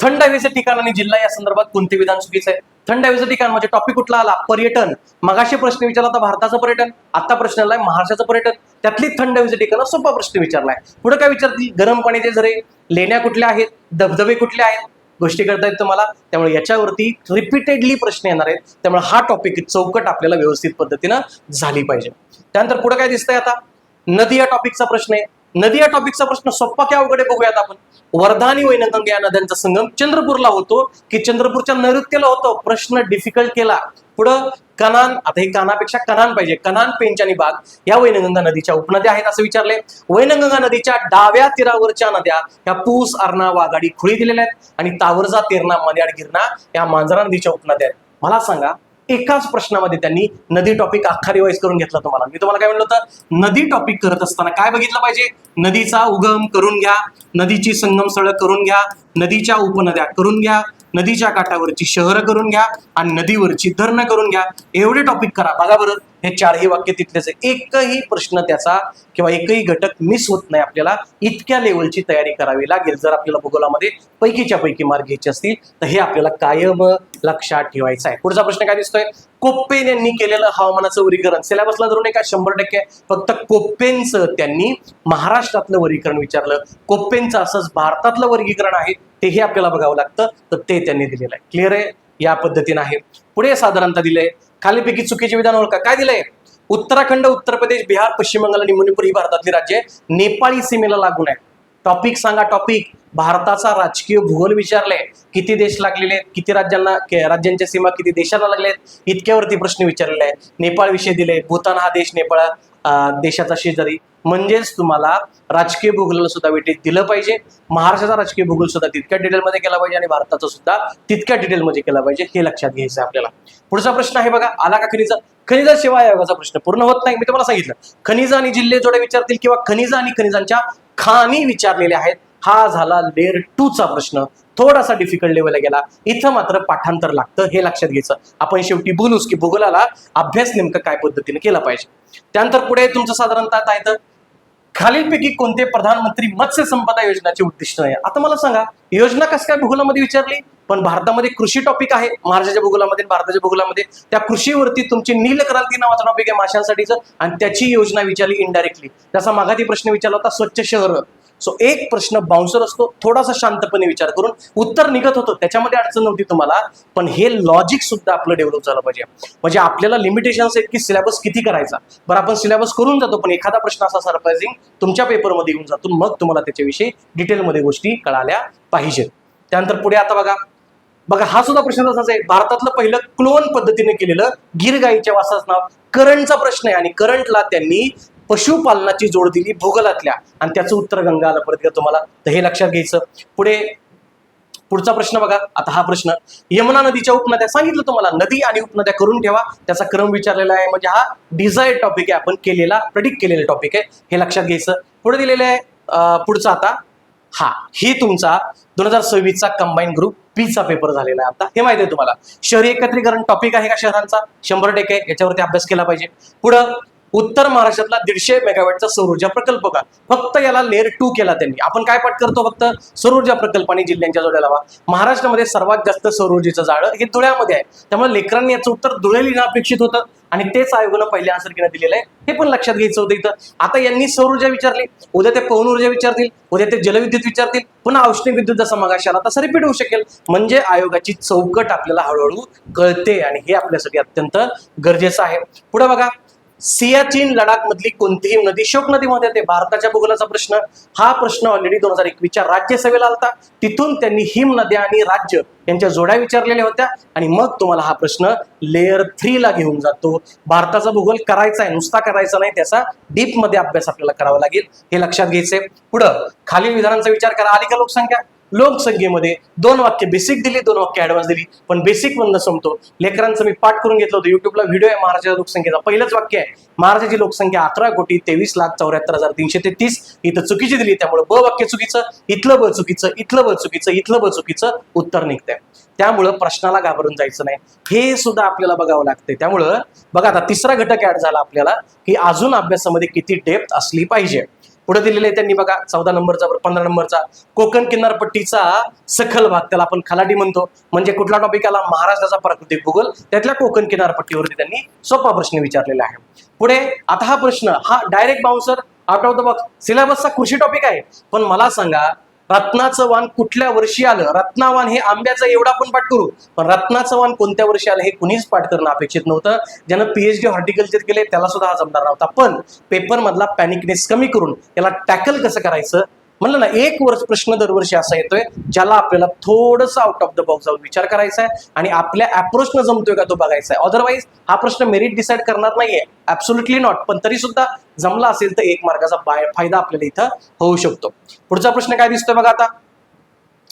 थंड हवेचे ठिकाण आणि जिल्हा या संदर्भात कोणते विधान चुकीचं आहे. थंड हवेचं ठिकाण म्हणजे टॉपिक कुठला आला, पर्यटन. मगाशी प्रश्न विचारला होता भारताचं पर्यटन, आता प्रश्न आलाय महाराष्ट्राचं पर्यटन. त्यातली थंड हवेचं ठिकाण सोपा प्रश्न विचारलाय. पुढे काय विचारतील, गरम पाण्याचे झरे, लेण्या कुठल्या आहेत, धबधबे कुठले आहेत, गोष्टी करता येत तुम्हाला, त्यामुळे याच्यावरती रिपीटेडली प्रश्न येणार आहेत, त्यामुळे हा टॉपिक चौकट आपल्याला व्यवस्थित पद्धतीनं झाली पाहिजे. त्यानंतर पुढे काय दिसतंय आता, नदी या टॉपिकचा प्रश्न आहे. नदी या टॉपिकचा प्रश्न सोप्पा की अवघड आहे बघूयात आपण. वर्धा आणि वैनगंगा या नद्यांचा संगम चंद्रपूरला होतो की चंद्रपूरच्या नैऋत्येला होतो, प्रश्न डिफिकल्ट केला. पुढं कनान, आता हे कानापेक्षा कनान पाहिजे, कनान, पेंच आणि बाग या वैनगंगा नदीच्या उपनद्या आहेत असं विचारले. वैनगंगा नदीच्या डाव्या तीरावरच्या नद्या या पूस, अर्णा, वाघाडी, खुळी दिलेल्या आहेत आणि तावरजा, तेरणा, मल्याड, गिरणा या मांजरा नदीच्या उपनद्या आहेत. मला सांगा, एकाच प्रश्नामध्ये त्यांनी नदी टॉपिक अख्खा रिवाइज करून घेतला. मी तुम्हाला काय म्हणलं होतं, नदी टॉपिक करत असताना काय बघितलं पाहिजे, नदीचा उगम करून घ्या, नदीची संगम स्थळ करून घ्या, नदीच्या उपनद्या करून घ्या, नदीच्या काठावरची शहरं करून घ्या आणि नदीवरची धरणं करून घ्या. एवढे टॉपिक करा. बघा बरं, हे चारही वाक्य तिथलेच आहे. एकही प्रश्न त्याचा किंवा एकही घटक मिस होत नाही. आपल्याला इतक्या लेवलची तयारी करावी लागेल जर आपल्याला भूगोलामध्ये पैकीच्या पैकी मार्क घ्यायचे असतील तर हे आपल्याला कायम लक्षात ठेवायचं आहे. पुढचा प्रश्न काय दिसतोय, कोप्पेन यांनी केलेलं हवामानाचं वर्गीकरण सिलेबसला धरून का 100%. फक्त कोप्पेनचं त्यांनी महाराष्ट्रातलं वर्गीकरण विचारलं, कोप्पेनचं असंच भारतातलं वर्गीकरण आहे तेही आपल्याला बघावं लागतं, तर ते त्यांनी दिलेलं आहे. क्लिअर आहे, या पद्धतीने आहे. पुढे साधारणतः दिलंय, खालीपैकी चुकीचे विधान ओळखा. काय दिलंय, उत्तराखंड, उत्तर प्रदेश, बिहार, पश्चिम बंगाल आणि मणिपूर ही भारतातली राज्ये नेपाळी सीमेला लागून आहे. टॉपिक सांगा, टॉपिक भारताचा राजकीय भूगोल विचारले, किती देश लागलेले आहेत, किती राज्यांच्या सीमा किती देशाला लागले आहेत, इतक्यावरती प्रश्न विचारलेले आहे. नेपाळ विषय दिले, भूतान हा देश नेपाळ देशाचा शेजारी. म्हणजेच तुम्हाला राजकीय भूगोलाला सुद्धा वेटेज दिलं पाहिजे. महाराष्ट्राचा राजकीय भूगोल सुद्धा तितक्या डिटेलमध्ये केला पाहिजे आणि भारताचा सुद्धा तितक्या डिटेलमध्ये केला पाहिजे, हे लक्षात घ्यायचं आहे आपल्याला. पुढचा प्रश्न आहे बघा, आला का खनिज, खनिजाशिवाय आयोगाचा प्रश्न पूर्ण होत नाही. मी तुम्हाला सांगितलं, खनिज आणि जिल्हे जोडे विचारतील किंवा खनिज आणि खनिजांच्या खाणी विचारलेल्या आहेत. हा झाला लेअर 2 चा प्रश्न, थोडासा डिफिकल्ट लेवलला गेला. इथं मात्र पाठांतर लागतं, हे लक्षात घ्यायचं. आपण शेवटी बोलूच की भूगोलाला अभ्यास नेमकं काय पद्धतीने केला पाहिजे. त्यानंतर पुढे तुमचं साधारणतः काय तर, खालीलपैकी कोणते प्रधानमंत्री मत्स्य संपदा योजनेचे उद्दिष्ट आहे. आता मला सांगा, योजना कसं काय भूगोलामध्ये विचारली, पण भारतामध्ये कृषी टॉपिक आहे. महाराष्ट्राच्या भूगोलामध्ये, भारताच्या भूगोलामध्ये त्या कृषीवरती तुमची नीलक्रांती नावाचा टॉपिक आहे माशांसाठीचं, आणि त्याची योजना विचारली इनडायरेक्टली. जसा मागाती प्रश्न विचारला होता स्वच्छ शहर. सो एक प्रश्न बाउन्सर असतो, थोडासा शांतपणे विचार करून उत्तर निघत होतं, त्याच्यामध्ये अडचण नव्हती तुम्हाला, पण हे लॉजिक सुद्धा आपलं डेव्हलप झालं पाहिजे. म्हणजे आपल्याला लिमिटेशन्स आहेत की सिलेबस किती करायचा. बरं, आपण सिलेबस करून जातो, पण एखादा प्रश्न असा सरप्राइझिंग तुमच्या पेपरमध्ये येऊन जातो, मग तुम्हाला त्याच्याविषयी डिटेलमध्ये गोष्टी कळाल्या पाहिजेत. त्यानंतर पुढे आता बघा हा सुद्धा प्रश्न तसाच आहे. भारतातलं पहिलं क्लोन पद्धतीने केलेलं गिर गाईच्या वासाचं नाव, करंटचा प्रश्न आहे आणि करंटला त्यांनी पशुपालनाची जोड दिली भूगोलातल्या, आणि त्याचं उत्तर गंगा आलं परत तुम्हाला, तर हे लक्षात घ्यायचं. पुढचा प्रश्न बघा, आता हा प्रश्न यमुना नदीच्या उपनद्या सांगितलं तुम्हाला, नदी आणि उपनद्या करून ठेवा, त्याचा क्रम विचारलेला आहे. म्हणजे हा डिझायर्ड टॉपिक आहे, आपण केलेला प्रेडिक्ट केलेला टॉपिक आहे, हे लक्षात घ्यायचं. पुढे दिलेलं आहे पुढचा आता ही तुमचा 2026चा कंबाईन ग्रुप बी चा पेपर झालेला आहे. आता हे माहिती आहे तुम्हाला, शहरी एकत्रीकरण टॉपिक आहे का शहरांचा, 100% याच्यावरती अभ्यास केला पाहिजे. पुढं उत्तर महाराष्ट्रातला 150 मेगावॅटचा सौर ऊर्जा प्रकल्प का, फक्त याला लेअर 2 केला त्यांनी. आपण काय पाठ करतो, फक्त सौर ऊर्जा प्रकल्प आणि जिल्ह्यांच्या जोड्या लावा. महाराष्ट्रामध्ये सर्वात जास्त सौर ऊर्जेचं जाळं हे धुळ्यामध्ये आहे, त्यामुळे लेकरांनी याचं उत्तर धुळे लिहिणं अपेक्षित होतं, आणि तेच आयोगानं पहिल्या आन्सर केलं दिलेलं आहे, हे पण लक्षात घ्यायचं होतं इथं. आता यांनी सौर ऊर्जा विचारली, उद्या ते पवन ऊर्जा विचारतील, उद्या ते जलविद्युत विचारतील, पुन्हा औष्णिक विद्युत जसा मगाशी आला तसा रिपीट होऊ शकेल. म्हणजे आयोगाची चौकट आपल्याला हळूहळू कळते, आणि हे आपल्यासाठी अत्यंत गरजेचं आहे. पुढे बघा, सियाचीन लडाख मधली कोणतीही नदी शोक नदीमध्ये येते. भारताच्या भूगोलाचा प्रश्न, हा प्रश्न ऑलरेडी 2021च्या राज्यसभेला आलता. तिथून त्यांनी हिम नद्या आणि राज्य यांच्या जोड्या विचारलेल्या होत्या, आणि मग तुम्हाला हा प्रश्न लेअर 3 ला घेऊन जातो. भारताचा भूगोल करायचा आहे, नुसता करायचा नाही, त्याचा डीप मध्ये अभ्यास आपल्याला करावा लागेल, हे लक्षात घ्यायचंय. पुढं खालील विधानांचा विचार करा. आली का लोकसंख्या, लोकसंख्येमध्ये 2 वाक्य बेसिक दिली, 2 वाक्य ऍडव्हान्स दिली, पण बेसिक मधनं संपतो. लेकरांचं मी पाठ करून घेतलं होतं, युट्यूबला व्हिडिओ आहे महाराष्ट्राच्या लोकसंख्येचा. पहिलंच वाक्य आहे, महाराष्ट्राची लोकसंख्या 11,23,74,333. इथं चुकीची दिली, त्यामुळे ब वाक्य चुकीचं, इथलं ब चुकीचं, इथलं ब चुकीचं, इथलं ब चुकीचं, उत्तर निघतंय. त्यामुळं प्रश्नाला घाबरून जायचं नाही, हे सुद्धा आपल्याला बघावं लागतंय. त्यामुळं बघा, आता तिसरा घटक ऍड झाला आपल्याला, की अजून अभ्यासामध्ये किती डेप्थ असली पाहिजे. पुढे दिलेले त्यांनी बघा 14 नंबरचा 15 नंबरचा कोकण किनारपट्टीचा सखल भाग, त्याला आपण खलाटी म्हणतो. म्हणजे कुठला टॉपिक आला, महाराष्ट्राचा प्राकृतिक भूगोल, त्यातल्या कोकण किनारपट्टीवरती त्यांनी सोपा प्रश्न विचारलेला आहे. पुढे आता हा प्रश्न, हा direct bouncer, out of the box, सिलेबसचा कृषी टॉपिक आहे. पण मला सांगा, रत्नाचं वाण कुठल्या वर्षी आलं? रत्नावान हे आंब्याचं एवढा पण पाठ करू, पण रत्नाचं वाण कोणत्या वर्षी आलं हे कुणीच पाठ करणं अपेक्षित नव्हतं. ज्यानं PhD हॉर्टिकल्चर केले त्याला सुद्धा हा जमणार नव्हता. पण पेपर मधला पॅनिकनेस कमी करून याला टॅकल कसं करायचं म्हणलं ना, एक वर्ष प्रश्न दरवर्षी असा येतोय ज्याला आपल्याला थोडंसं आउट ऑफ द बॉक्स जाऊन विचार करायचा आहे आणि आपल्या अप्रोचनं जमतोय का तो बघायचा आहे. अदरवाईज हा प्रश्न मेरिट डिसाईड करणार नाहीये, ऍब्सोल्युटली नॉट. पण तरी सुद्धा जमला असेल तर 1 मार्काचा फायदा आपल्याला इथं होऊ शकतो. पुढचा प्रश्न काय दिसतोय बघा आता,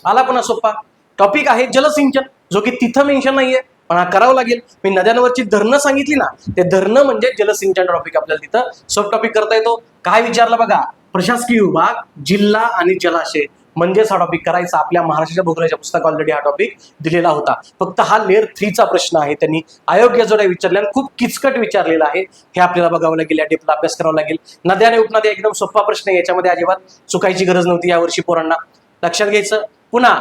आला पण सोपा टॉपिक आहे जलसिंचन, जो की तिथं मेन्शन नाहीये पण हा करावं लागेल. मी नद्यांवरची धरणं सांगितली ना, ते धरणं म्हणजे जलसिंचन टॉपिक आपल्याला तिथं सब टॉपिक करता येतो. काय विचारलं बघा, प्रशासकीय विभाग, जिल्हा आणि जलाशय म्हणजेच हा टॉपिक करायचा. आपल्या महाराष्ट्राच्या भूगोलाच्या पुस्तकात ऑलरेडी हा टॉपिक दिलेला होता. फक्त हा लेअर 3चा प्रश्न आहे, त्यांनी अयोग्य जोड्या विचारल्या आणि खूप किचकट विचारलेला आहे. हे आपल्याला बघावं लागेल, या डेपला अभ्यास करावा लागेल. नद्या आणि उपनद्या एकदम सोपा प्रश्न आहे, याच्यामध्ये अजिबात चुकायची गरज नव्हती यावर्षी पोरांना, लक्षात घ्यायचं. पुन्हा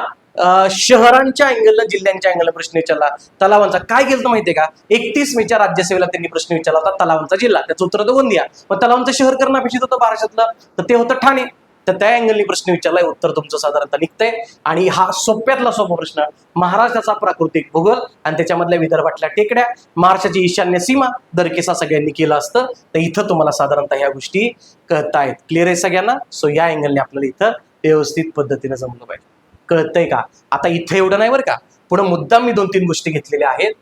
शहरांच्या अँगलला जिल्ह्यांच्या अँगलला प्रश्न विचारला. तलावांचा काय केलं माहितीये का, 31 मेच्या राज्यसेवेला त्यांनी प्रश्न विचारला होता तलावांचा जिल्हा, त्याचं उत्तर होतं गोंदिया. पण तलावांचं शहर करणं अपेक्षित होतं महाराष्ट्रातलं, तर ते होतं ठाणे. तर त्या अँगलनी प्रश्न विचारलाय, उत्तर तुमचं साधारणतः निघतंय. आणि हा सोप्यातला सोपा प्रश्न, महाराष्ट्राचा प्राकृतिक भूगोल आणि त्याच्यामधल्या विदर्भातल्या टेकड्या, महाराष्ट्राची ईशान्य सीमा दरकेसा सगळ्यांनी केलं असतं, तर इथं तुम्हाला साधारणतः ह्या गोष्टी कळतायत. क्लिअर आहे सगळ्यांना? सो या अँगलने आपल्याला इथं व्यवस्थित पद्धतीने जमलं पाहिजे. कळतंय का? आता इथे एवढं नाही बरं का, पुढे मुद्दाम मी 2-3 गोष्टी घेतलेल्या आहेत.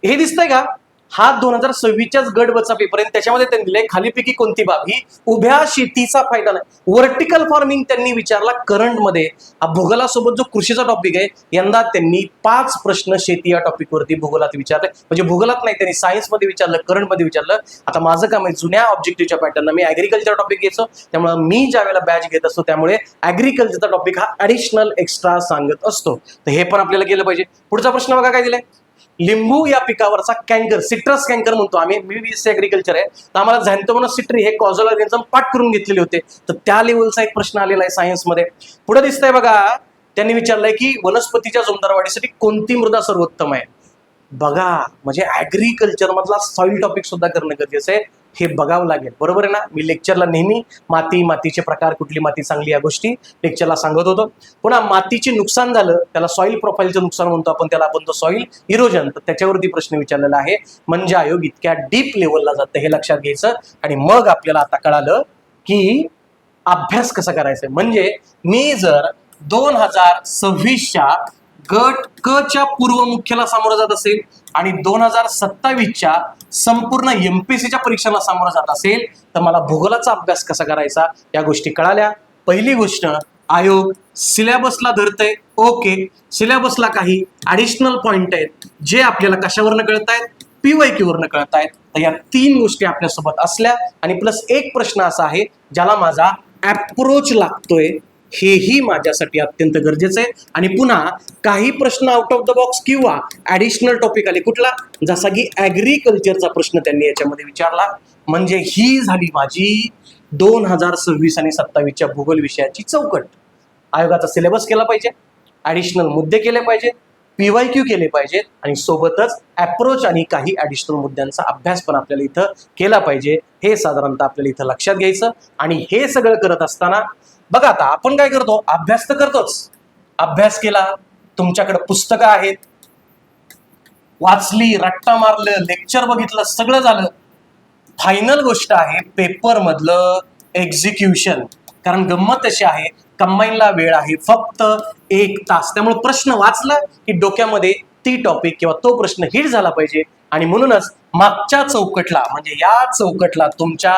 हे दिसतंय का, हा 2026च्याच गट बचा पेपर आहे. त्याच्यामध्ये त्यांनी दिले खालीपैकी कोणती बाब ही उभ्या शेतीचा फायदा नाही. व्हर्टिकल फार्मिंग त्यांनी विचारला करंट मध्ये. हा भूगोलासोबत जो कृषीचा टॉपिक आहे, यंदा त्यांनी 5 प्रश्न शेती या टॉपिक वरती भूगोलात विचारले. म्हणजे भूगोलात नाही, त्यांनी सायन्स मध्ये विचारलं, करंट मध्ये विचारलं. आता माझं काम आहे जुन्या ऑब्जेक्टिव्हच्या पॅटर्न मी ऍग्रिकल्चर टॉपिक घ्यायचो, त्यामुळे मी ज्या वेळेला बॅच घेत असतो त्यामुळे ऍग्रिकल्चरचा टॉपिक हा ऍडिशनल एक्स्ट्रा सांगत असतो. तर हे पण आपल्याला केलं पाहिजे. पुढचा प्रश्न बघा काय दिलाय, लिंबू या पिकावरचा कॅन्कर, सिट्रस कॅन्कर म्हणतो आम्ही, BSc ऍग्रिकल्चर आहे, तर आम्हाला झॅन्थोमोनास सिट्री हे कॉझल ऑर्गॅनिझम पाठ करून घेतलेले होते. तर त्या लेवलचा एक प्रश्न आलेला आहे सायन्स मध्ये. पुढे दिसतंय बघा, त्यांनी विचारलंय की वनस्पतीच्या जोमदार वाढीसाठी कोणती मृदा सर्वोत्तम आहे. बघा, म्हणजे ऍग्रिकल्चर मधला सॉइल टॉपिक सुद्धा करणं गरजेचं आहे, हे बघावं लागेल. बरोबर आहे ना? मी लेक्चरला नेहमी मातीचे प्रकार, कुठली माती चांगली, या गोष्टी लेक्चरला सांगत होतो. पुन्हा मातीचे नुकसान झालं, त्याला सॉइल प्रोफाईलचं नुकसान म्हणतो आपण, त्याला आपण तो सॉइल इरोजन, तर त्याच्यावरती प्रश्न विचारलेला आहे. म्हणजे आयोग इतक्या डीप लेवलला जातं हे लक्षात घ्यायचं. आणि मग आपल्याला आता कळालं की अभ्यास कसा करायचा. म्हणजे मी जर 2026च्या गट क च्या पूर्व मुख्याला सामोरं जात असेल आणि 2027च्या संपूर्ण MPSCच्या परीक्षांना सामोरं जात असेल, तर मला भूगोलाचा अभ्यास कसा करायचा या गोष्टी कळाल्या. पहिली गोष्ट, आयोग सिलेबसला धरतय. ओके, सिलेबसला काही ऍडिशनल पॉइंट आहेत जे आपल्याला कशावरनं कळतायत, PYQ वरनं कळतायत. तर या 3 गोष्टी आपल्यासोबत असल्या आणि प्लस एक प्रश्न असा आहे ज्याला माझा अप्रोच लागतोय, हेही माझ्यासाठी अत्यंत गरजेचं आहे. आणि पुन्हा काही प्रश्न आउट ऑफ द बॉक्स किंवा ऍडिशनल टॉपिक आले, कुठला, जसा की ऍग्रिकल्चरचा प्रश्न त्यांनी याच्यामध्ये विचारला. म्हणजे ही झाली माझी 2026 आणि 27च्या भूगोल विषयाची चौकट. आयोगाचा सिलेबस केला पाहिजे, ऍडिशनल मुद्दे केले पाहिजेत, PYQ केले पाहिजेत आणि सोबतच अप्रोच आणि काही ऍडिशनल मुद्द्यांचा अभ्यास पण आपल्याला इथं केला पाहिजे. हे साधारणतः आपल्याला इथं लक्षात घ्यायचं. आणि हे सगळं करत असताना बघा, आता आपण काय करतो, अभ्यास तर करतोच. अभ्यास केला, तुमच्याकडे पुस्तकं आहेत, वाचली, रट्टा मारलं, लेक्चर बघितलं, सगळं झालं. फायनल गोष्ट आहे पेपर मधलं एक्झिक्युशन. कारण गंमत अशी आहे, कंबाईनला वेळ आहे फक्त 1 तास. त्यामुळे प्रश्न वाचला की डोक्यामध्ये ती टॉपिक किंवा तो प्रश्न हिट झाला पाहिजे. आणि म्हणूनच मागच्या चौकटला, म्हणजे या चौकटला तुमच्या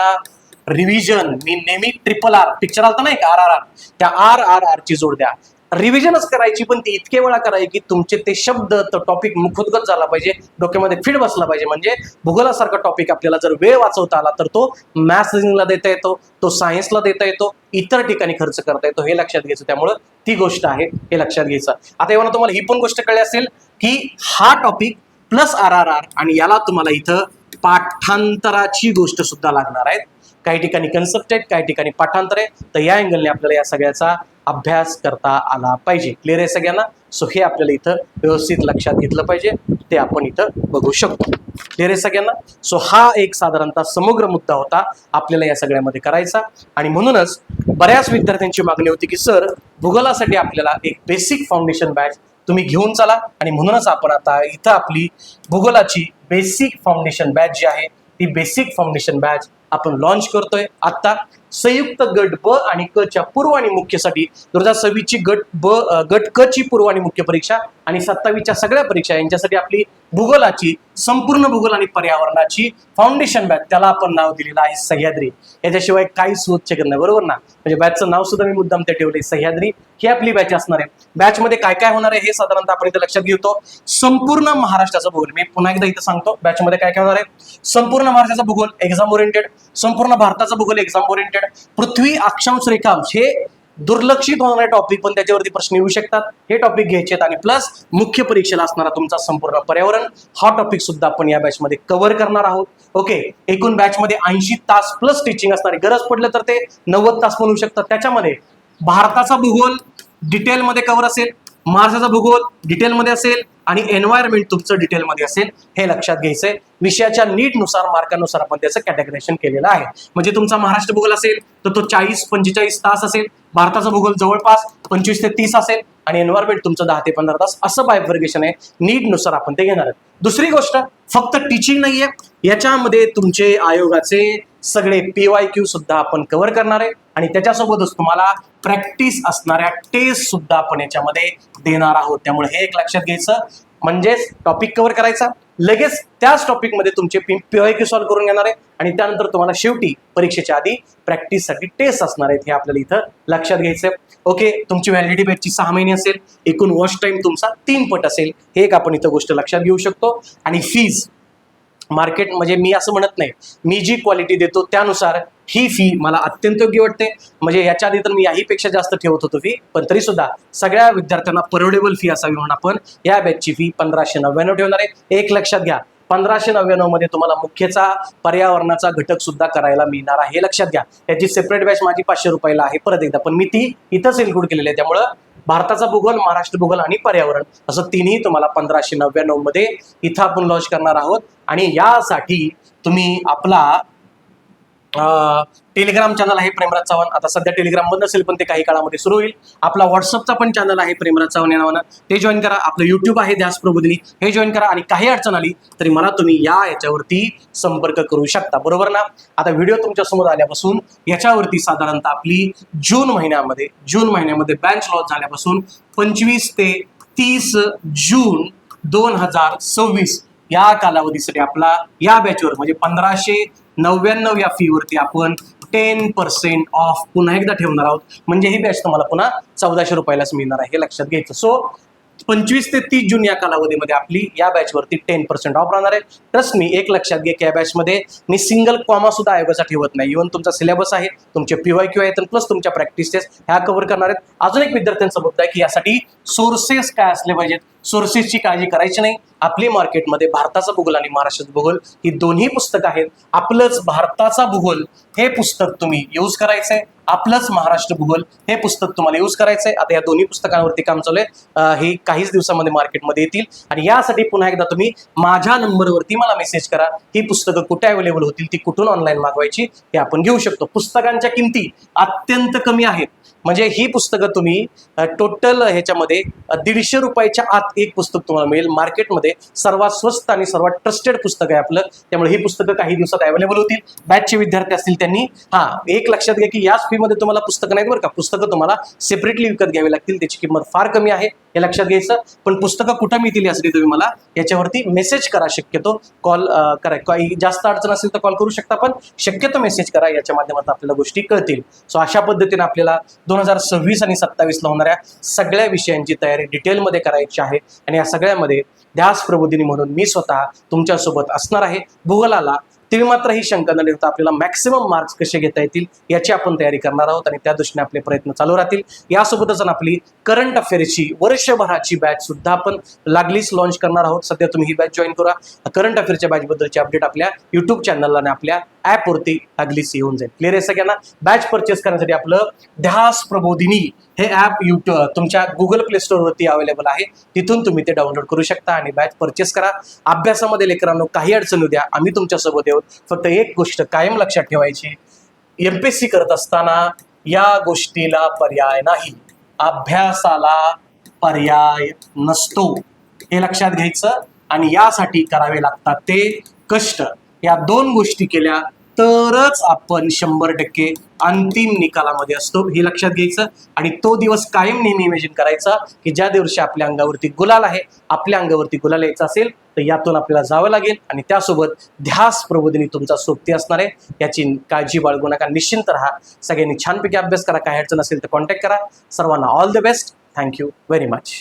रिव्हिजन, मी नेहमी RRR पिक्चर आलता नाही का, RRR, त्या RRR ची जोड द्या. रिव्हिजनच करायची, पण ती इतके वेळा करायची की तुमचे ते शब्द, तो टॉपिक मुखोद्गत झाला पाहिजे, डोक्यामध्ये फिट बसला पाहिजे. म्हणजे भूगोलासारखा टॉपिक आपल्याला जर वेळ वाचवता आला तर तो मॅथ्स रिजनिंगला देता येतो, तो सायन्सला देता येतो, इतर ठिकाणी खर्च करता येतो, हे लक्षात घ्यायचं. त्यामुळं ती गोष्ट आहे, हे लक्षात घ्यायचं. आता एवढा तुम्हाला ही पण गोष्ट कळली असेल की हा टॉपिक प्लस RRR आणि याला तुम्हाला इथं पाठांतराची गोष्ट सुद्धा लागणार आहे. काही ठिकाणी कन्सेप्ट आहेत, काही ठिकाणी पाठांतर आहे. तर या अँगलने आपल्याला या सगळ्याचा अभ्यास करता आला पाहिजे. क्लिअर आहे सगळ्यांना? सो हे आपल्याला इथं व्यवस्थित लक्षात घेतलं पाहिजे, ते आपण इथं बघू शकतो. क्लिअर आहे सगळ्यांना? सो हा एक साधारणतः समग्र मुद्दा होता आपल्याला या सगळ्यामध्ये करायचा. आणि म्हणूनच बऱ्याच विद्यार्थ्यांची मागणी होती की सर भूगोलासाठी आपल्याला एक बेसिक फाउंडेशन बॅच तुम्ही घेऊन चला. आणि म्हणूनच आपण आता इथं आपली भूगोलाची बेसिक फाउंडेशन बॅच जी आहे ती बेसिक फाउंडेशन बॅच आपण लॉन्च करतोय. आता संयुक्त गट ब आणि क च्या पूर्व आणि मुख्यसाठी 2026 ची गट क ची पूर्व आणि मुख्य परीक्षा आणि 27च्या सगळ्या परीक्षा यांच्यासाठी आपली भूगोलाची संपूर्ण भूगोल आणि पर्यावरणाची फाउंडेशन बॅच, त्याला आपण नाव दिलेलं आहे सह्याद्री. याच्याशिवाय काही सोच शकत नाही, बरोबर ना? म्हणजे बॅचचं नाव सुद्धा मी मुद्दाम ते ठेवलंय सह्याद्री. ही आपली बॅच असणार आहे. बॅच मध्ये काय काय होणार आहे हे साधारणतः आपण इथे लक्षात घेतो. संपूर्ण महाराष्ट्राचा भूगोल, मी पुन्हा एकदा इथं सांगतो, बॅच मध्ये काय काय होणार आहे. संपूर्ण महाराष्ट्राचा भूगोल एक्झाम ओरिएंटेड, संपूर्ण भारताचा भूगोल एक्झाम ओरिएंटेड, पृथ्वी अक्षांश रेखांश हे दुर्लक्षित होणारे टॉपिक पण त्याच्यावरती प्रश्न येऊ शकतात, हे टॉपिक घ्यायचे. आणि प्लस मुख्य परीक्षेला असणारा तुमचा संपूर्ण पर्यावरण हा टॉपिक सुद्धा आपण या बॅच मध्ये कव्हर करणार आहोत. ओके, एकूण बॅच मध्ये 80 तास प्लस टीचिंग असणार आहे. गरज पडलं तर ते 90 तास पण होऊ शकतात. त्याच्यामध्ये भारताचा भूगोल डिटेलमध्ये कव्हर असेल, महाराष्ट्राचा भूगोल डिटेलमध्ये असेल आणि एन्व्हायरमेंट तुमचं डिटेलमध्ये असेल, हे लक्षात घ्यायचंय. विषयाच्या नीटनुसार मार्कानुसार आपण त्याचं कॅटेगरायझेशन केलेलं आहे. म्हणजे तुमचा महाराष्ट्र भूगोल असेल तर तो 40-45 तास असेल, भारताचा भूगोल जवळपास 25 ते 30 असेल आणि एन्व्हायरमेंट तुमचं 10 ते 15 तास, असं बायफर्गेशन आहे. नीटनुसार आपण ते घेणार आहे. दुसरी गोष्ट, फक्त टीचिंग नाहीये, याच्यामध्ये तुमचे आयोगाचे सगळे PYQ सुद्धा आपण कव्हर करणार आहे आणि त्याच्यासोबतच तुम्हाला प्रॅक्टिस असणाऱ्या टेस्ट सुद्धा आपण याच्यामध्ये देणार आहोत. त्यामुळे हे एक लक्षात घ्यायचं, म्हणजेच टॉपिक कव्हर करायचा, लगेच त्याच टॉपिकमध्ये तुमचे PYQ सॉल्व्ह करून घेणार आहे आणि त्यानंतर तुम्हाला शेवटी परीक्षेच्या आधी प्रॅक्टिससाठी टेस्ट असणार आहेत, हे आपल्याला इथं लक्षात घ्यायचंय. ओके, तुमची व्हॅलिडिटी बॅचची 6 महिने असेल, एकूण वॉच टाइम तुमचा 3 पट असेल, हे एक आपण इथं गोष्ट लक्षात घेऊ शकतो. आणि फीज मार्केट, म्हणजे मी असं म्हणत नाही, मी जी क्वालिटी देतो त्यानुसार ही फी मला अत्यंत योग्य वाटते. म्हणजे याच्या आधी तर मी याहीपेक्षा जास्त ठेवत होतो फी, पण तरी सुद्धा सगळ्या विद्यार्थ्यांना परवडेबल फी असावी म्हणून आपण या बॅचची फी 1599 ठेवणार आहे. एक लक्षात घ्या, 1599 मध्ये तुम्हाला मुख्यचा पर्यावरणाचा घटक सुद्धा करायला मिळणार आहे, हे लक्षात घ्या. याची सेपरेट बॅच माझी 500 रुपयाला आहे परत एकदा, पण मी ती इथंच इन्क्लूड केलेली आहे. त्यामुळं भारताचा भूगोल, महाराष्ट्र भूगोल आणि पर्यावरण असं तिन्ही तुम्हाला 1599 मध्ये इथं आपण लॉन्च करणार आहोत. आणि यासाठी तुम्ही आपला टेलिग्राम चॅनल आहे प्रेमराज चव्हाण, आता सध्या टेलिग्राम बंद असेल पण ते काही काळामध्ये सुरू होईल. आपला व्हॉट्सअपचा पण चॅनल आहे प्रेमराज चव्हाण या नावानं, ते जॉईन करा. आपलं युट्यूब आहे ध्यास प्रबोधिनी, हे जॉईन करा. आणि काही अडचण आली तरी मला तुम्ही याच्यावरती संपर्क करू शकता, बरोबर ना? आता व्हिडिओ तुमच्या समोर आल्यापासून याच्यावरती साधारणतः आपली जून महिन्यामध्ये बॅच लॉन्च झाल्यापासून 25 ते 30 जून 2026 या कालावधीसाठी आपला या बॅचवर म्हणजे 1599 या फी वरती आपण 10% ऑफ पुन्हा एकदा ठेवणार आहोत. म्हणजे ही बॅच तुम्हाला पुन्हा 1400 रुपयालाच मिळणार आहे, हे लक्षात घ्यायचं. सो 25 ते 30 जून या कालावधीमध्ये आपली या बॅचवरती 10% ऑफ राहणार आहे. ट्रस्ट मी, एक लक्षात घ्या की या बॅचमध्ये मी सिंगल कॉमा सुद्धा आयोगाचा ठेवत नाही. इव्हन तुमचा सिलेबस आहे, तुमचे PYQ आहेत, प्लस तुमच्या प्रॅक्टिस टेस्ट ह्या कव्हर करणार आहेत. अजून एक विद्यार्थ्यांचा मुद्दा आहे की यासाठी सोर्सेस काय असले पाहिजेत. सोर्सेसची काळजी करायची नाही. आपली मार्केटमध्ये भारताचा भूगोल आणि महाराष्ट्राचा भूगोल ही दोन्ही पुस्तकं आहेत. आपलंच भारताचा भूगोल हे पुस्तक तुम्ही यूज करायचंय, आपलंच महाराष्ट्र भूगोल हे पुस्तक तुम्हाला यूज करायचंय. आता या दोन्ही पुस्तकांवरती काम चालू आहे, हे काहीच दिवसामध्ये मार्केटमध्ये येतील. आणि यासाठी पुन्हा एकदा तुम्ही माझ्या नंबरवरती मला मेसेज करा, ही पुस्तकं कुठे अवेलेबल होतील, ती कुठून ऑनलाईन मागवायची हे आपण घेऊ शकतो. पुस्तकांच्या किमती अत्यंत कमी आहेत. म्हणजे ही पुस्तकं तुम्ही टोटल ह्याच्यामध्ये 150 रुपयाच्या आत एक पुस्तक तुम्हाला मिळेल. मार्केटमध्ये सर्वात स्वस्त आणि सर्वात ट्रस्टेड पुस्तक आहे आपलं. त्यामुळे ही पुस्तकं काही दिवसात अवेलेबल होतील. बॅचचे विद्यार्थी असतील त्यांनी एक लक्षात घ्या की याच फी मध्ये तुम्हाला पुस्तकं नाहीत बरं का, पुस्तकं तुम्हाला सेपरेटली विकत घ्यावी लागतील. त्याची किंमत फार कमी आहे, हे लक्षात घ्यायचं. पण पुस्तकं कुठं मिळतील यासाठी तुम्ही मला याच्यावरती मेसेज करा, शक्यतो कॉल करा. काही जास्त अडचण असेल तर कॉल करू शकता, पण शक्यतो मेसेज करा, याच्या माध्यमातून आपल्याला गोष्टी कळतील. सो अशा पद्धतीने आपल्याला 2026 आणि 27 ला होणाऱ्या सगळ्या विषयांची तयारी डिटेलमध्ये करायची आहे. आणि या सगळ्यामध्ये ध्यास प्रबोधिनी म्हणून मी स्वतः तुमच्यासोबत असणार आहे. भूगोलाला तुम्ही मात्र ही शंका न ठेवता आपल्याला मॅक्सिमम मार्क्स कसे घेता येतील याची आपण तयारी करणार आहोत आणि त्या दृष्टीने आपले प्रयत्न चालू राहतील. यासोबतच आपली करंट अफेअरची वर्षभराची बॅच सुद्धा आपण लागलीच लॉन्च करणार आहोत. सध्या तुम्ही ही बॅच जॉईन करा. करंट अफेअरच्या बॅचबद्दलची अपडेट आपल्या युट्यूब चॅनलला आणि आपल्या ॲपवरती लागलीच येऊन जाईल. क्लिअर आहे सगळ्यांना? बॅच परचेस करण्यासाठी आपलं ध्यास प्रबोधिनी हे ॲप तुमच्या गुगल प्ले स्टोअरवरती अवेलेबल आहे. तिथून तुम्ही ते डाउनलोड करू शकता आणि बॅच परचेस करा. अभ्यासामध्ये लेकरांनो काही अडचण उद्या आम्ही तुमच्यासोबत आहोत. फक्त एक गोष्ट कायम लक्षात ठेवायची, MPSC करत असताना या गोष्टीला पर्याय नाही, अभ्यासाला पर्याय नसतो. हे लक्षात घ्यायचं आणि यासाठी करावे लागतात ते कष्ट. या दोन गोष्टी केल्या तरच आपण 100% अंतिम निकालामध्ये असतो. हे लक्षात घ्यायचं आणि तो दिवस कायम नेहमी इमेजिन करायचा की ज्या दिवशी आपल्या अंगावरती गुलाल आहे, आपल्या अंगावरती गुलाल यायचा असेल तर यातून आपल्याला जावं लागेल आणि त्यासोबत ध्यास प्रबोधिनी तुमचा सोबती असणार आहे. याची काळजी बाळगू नका, निश्चिंत राहा. सगळ्यांनी छानपैकी अभ्यास करा. काही अडचण असेल तर कॉन्टॅक्ट करा. सर्वांना all the best. Thank you very much.